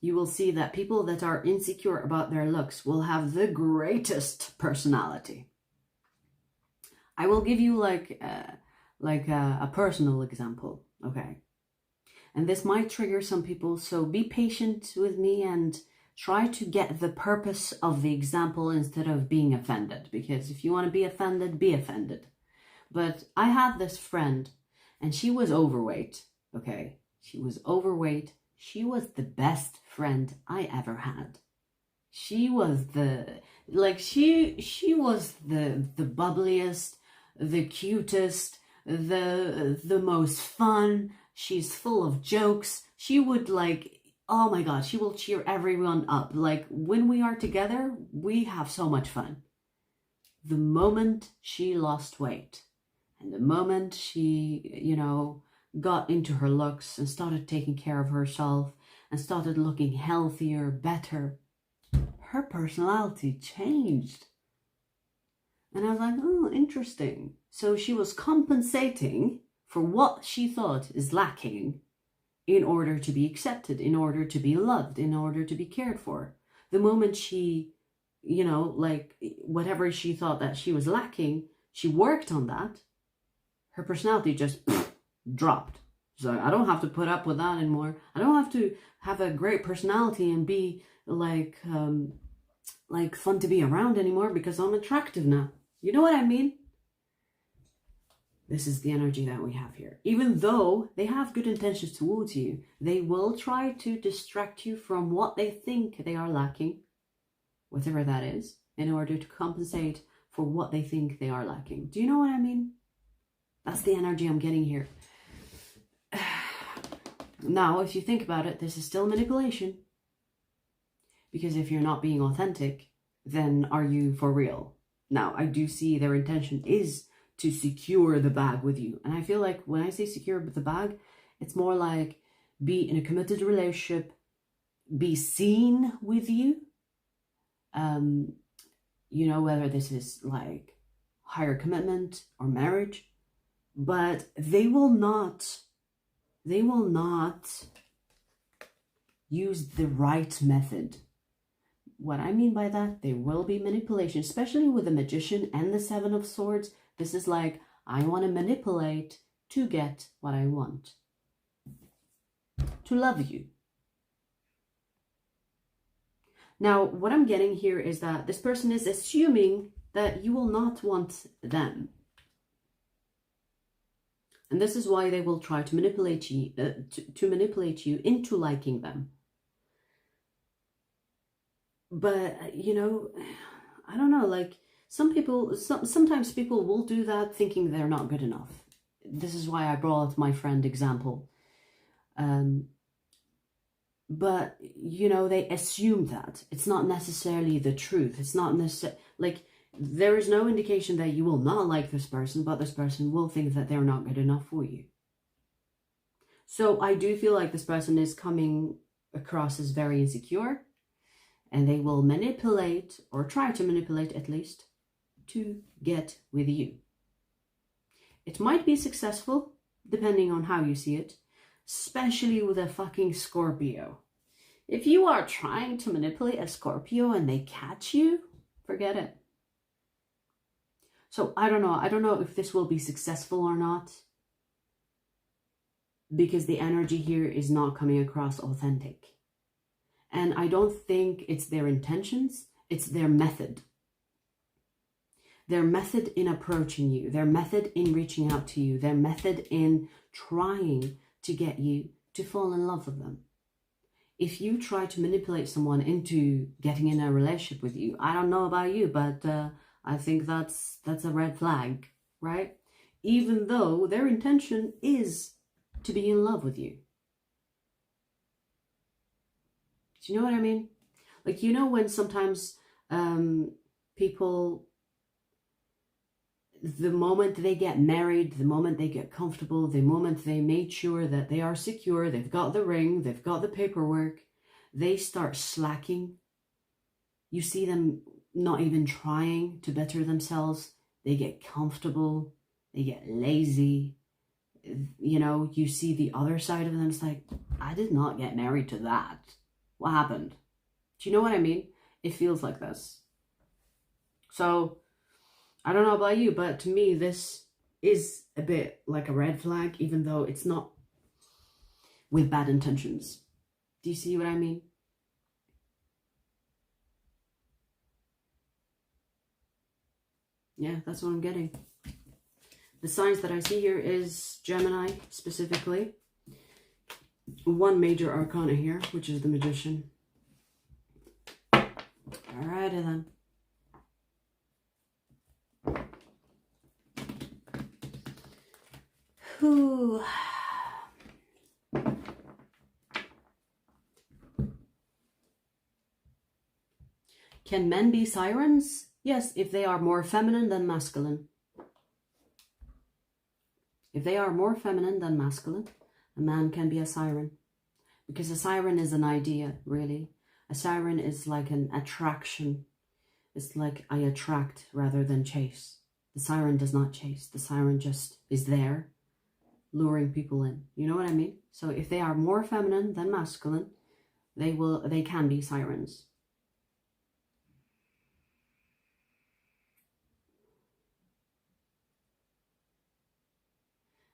you will see that people that are insecure about their looks will have the greatest personality. I will give you like a personal example, okay? And this might trigger some people, so be patient with me and try to get the purpose of the example instead of being offended. Because if you want to be offended, be offended. But I had this friend, and she was overweight, okay? She was overweight. She was the best friend I ever had. She was the, like, she was the bubbliest, the cutest, the most fun. She's full of jokes. She would, like, oh my God, she will cheer everyone up. Like, when we are together, we have so much fun. The moment she lost weight and the moment she, you know, got into her looks and started taking care of herself and started looking healthier, better, her personality changed. And I was like, oh, interesting. So she was compensating for what she thought is lacking in order to be accepted, in order to be loved, in order to be cared for. The moment she, you know, like, whatever she thought that she was lacking, she worked on that, her personality just dropped. So I don't have to put up with that anymore. I don't have to have a great personality and be like fun to be around anymore because I'm attractive now. You know what I mean? This is the energy that we have here. Even though they have good intentions towards you, they will try to distract you from what they think they are lacking, whatever that is, in order to compensate for what they think they are lacking. Do you know what I mean? That's the energy I'm getting here. Now, if you think about it, this is still manipulation. Because if you're not being authentic, then are you for real? Now, I do see their intention is to secure the bag with you. And I feel like when I say secure the bag, it's more like be in a committed relationship, be seen with you. You know, whether this is like higher commitment or marriage, but they will not use the right method. What I mean by that, there will be manipulation, especially with the Magician and the Seven of Swords. This is like, I want to manipulate to get what I want. To love you. Now, what I'm getting here is that this person is assuming that you will not want them. And this is why they will try to manipulate you, to manipulate you into liking them. But, you know, I don't know, like, sometimes people will do that thinking they're not good enough. This is why I brought my friend example. But, you know, they assume that. It's not necessarily the truth. It's not necessarily, like, there is no indication that you will not like this person, but this person will think that they're not good enough for you. So I do feel like this person is coming across as very insecure, and they will manipulate, or try to manipulate at least, to get with you. It might be successful, depending on how you see it, especially with a fucking Scorpio. If you are trying to manipulate a Scorpio and they catch you, forget it. So I don't know if this will be successful or not, because the energy here is not coming across authentic. And I don't think it's their intentions, it's their method. Their method in approaching you, their method in reaching out to you, their method in trying to get you to fall in love with them. If you try to manipulate someone into getting in a relationship with you, I don't know about you, but I think that's a red flag, right? Even though their intention is to be in love with you. Do you know what I mean? Like, you know, when sometimes people, the moment they get married, the moment they get comfortable, the moment they made sure that they are secure, they've got the ring, they've got the paperwork, they start slacking. You see them not even trying to better themselves. They get comfortable, they get lazy. You know, you see the other side of them. It's like, I did not get married to that. What happened? Do you know what I mean? It feels like this. So, I don't know about you, but to me, this is a bit like a red flag, even though it's not with bad intentions. Do you see what I mean? Yeah, that's what I'm getting. The signs that I see here is Gemini, specifically. one major arcana here, which is the Magician. Alrighty then. Whew. Can men be sirens? Yes, if they are more feminine than masculine. If they are more feminine than masculine, a man can be a siren. Because a siren is an idea, really. A siren is like an attraction. It's like I attract rather than chase. The siren does not chase. The siren just is there, luring people in. You know what I mean? So if they are more feminine than masculine, they can be sirens.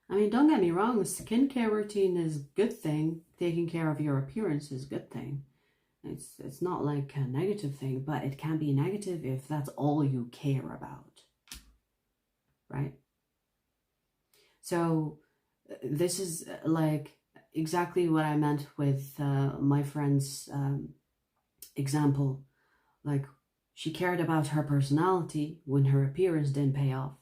I mean, don't get me wrong, the skincare routine is a good thing. Taking care of your appearance is a good thing. It's not like a negative thing, but it can be negative if that's all you care about. Right? So this is like exactly what I meant with my friend's example. Like, she cared about her personality when her appearance didn't pay off.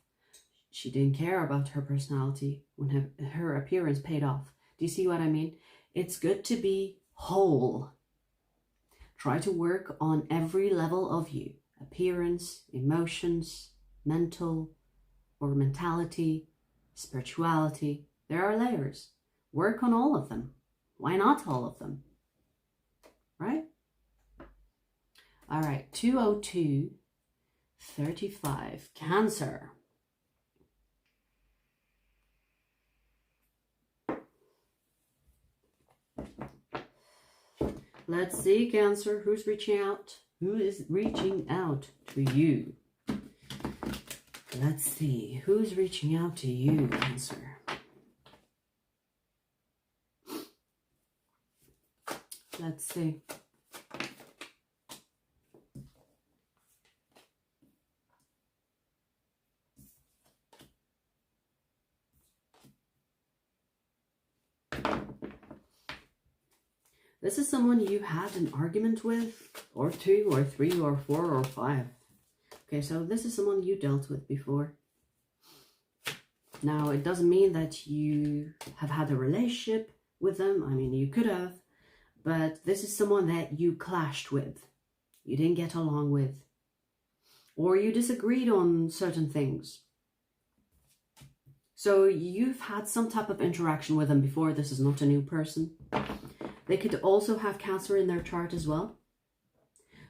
She didn't care about her personality when her appearance paid off. Do you see what I mean? It's good to be whole. Try to work on every level of you. Appearance, emotions, mental or mentality, spirituality. There are layers. Work on all of them. Why not all of them? Right? All right, 202-35, Cancer. Let's see, Cancer, who's reaching out? Who is reaching out to you? Let's see, who's reaching out to you, Cancer? Let's see. This is someone you had an argument with, or 2, or 3, or 4, or 5. Okay, so this is someone you dealt with before. Now, it doesn't mean that you have had a relationship with them. I mean, you could have, but this is someone that you clashed with. You didn't get along with. Or you disagreed on certain things. So you've had some type of interaction with them before. This is not a new person. They could also have Cancer in their chart as well.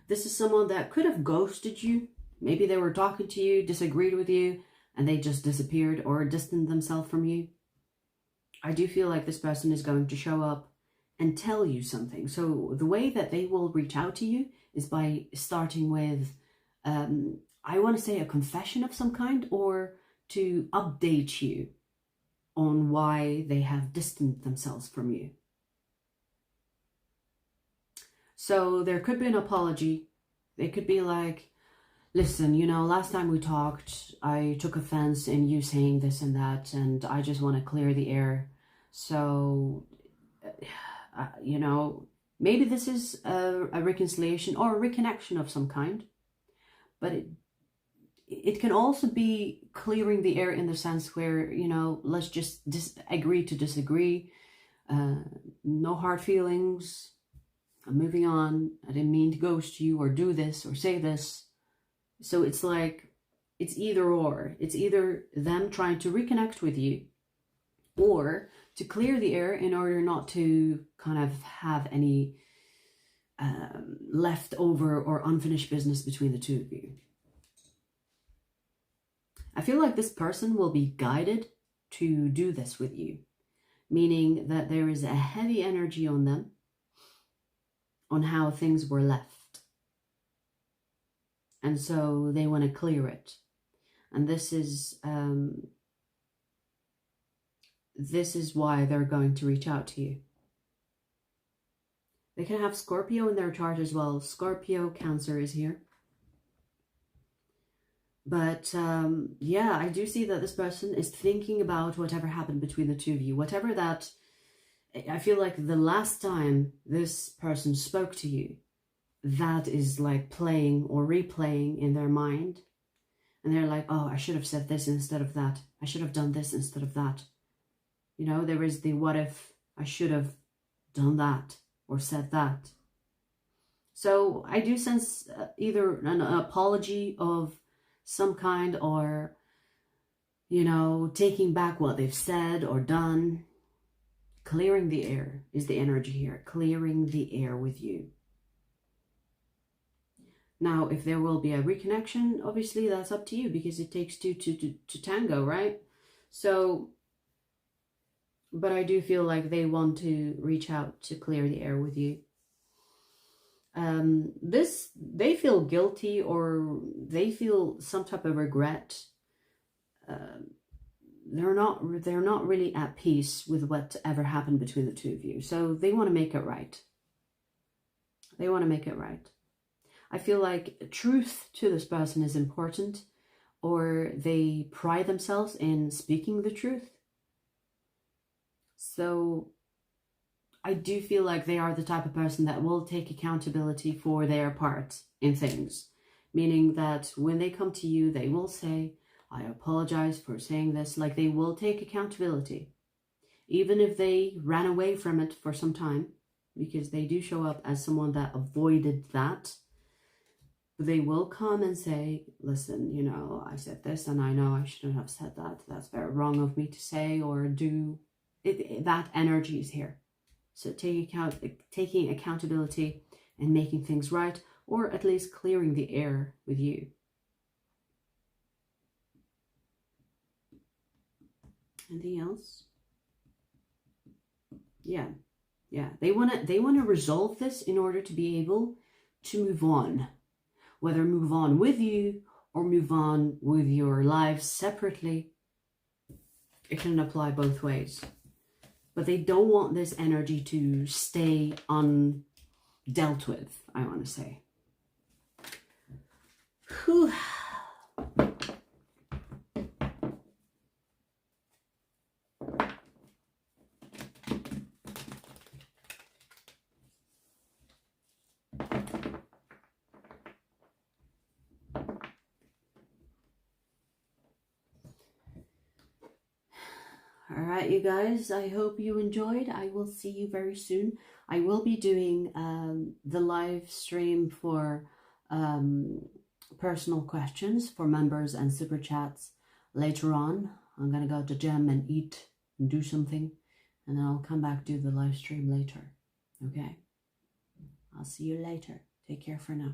This is someone that could have ghosted you. Maybe they were talking to you, disagreed with you, and they just disappeared or distanced themselves from you. I do feel like this person is going to show up and tell you something. So the way that they will reach out to you is by starting with, I want to say a confession of some kind, or to update you on why they have distanced themselves from you. So there could be an apology. They could be like, listen, you know, last time we talked, I took offense in you saying this and that, and I just want to clear the air. So, you know, maybe this is a reconciliation or a reconnection of some kind. But it can also be clearing the air in the sense where, you know, let's just agree to disagree. No hard feelings. I'm moving on. I didn't mean to ghost you or do this or say this. So it's like, it's either or. It's either them trying to reconnect with you or to clear the air in order not to kind of have any leftover or unfinished business between the two of you. I feel like this person will be guided to do this with you, meaning that there is a heavy energy on them on how things were left. And so they want to clear it. And this is why they're going to reach out to you. They can have Scorpio in their chart as well. Scorpio, Cancer is here. But yeah, I do see that this person is thinking about whatever happened between the two of you. Whatever that I feel like the last time this person spoke to you, that is like playing or replaying in their mind. And they're like, oh, I should have said this instead of that. I should have done this instead of that. You know, there is the what if I should have done that or said that. So I do sense either an apology of some kind, or, you know, taking back what they've said or done. Clearing the air is the energy here. Clearing the air with you. Now, if there will be a reconnection, obviously that's up to you, because it takes two to tango, right? So, but I do feel like they want to reach out to clear the air with you. They feel guilty, or they feel some type of regret. They're not really at peace with whatever happened between the two of you. So they want to make it right. They want to make it right. I feel like truth to this person is important, or they pride themselves in speaking the truth. So I do feel like they are the type of person that will take accountability for their part in things. Meaning that when they come to you, they will say, I apologize for saying this. Like, they will take accountability. Even if they ran away from it for some time, because they do show up as someone that avoided that. They will come and say, listen, you know, I said this and I know I shouldn't have said that. That's very wrong of me to say or do. That energy is here. So taking accountability and making things right, or at least clearing the air with you. Anything else? Yeah. They wanna resolve this in order to be able to move on. Whether move on with you or move on with your lives separately, it can apply both ways. But they don't want this energy to stay undealt with, I want to say. Whew. Alright, you guys, I hope you enjoyed. I will see you very soon. I will be doing the live stream for personal questions for members and super chats later on. I'm going to go to gym and eat and do something, and then I'll come back do the live stream later. Okay? I'll see you later. Take care for now.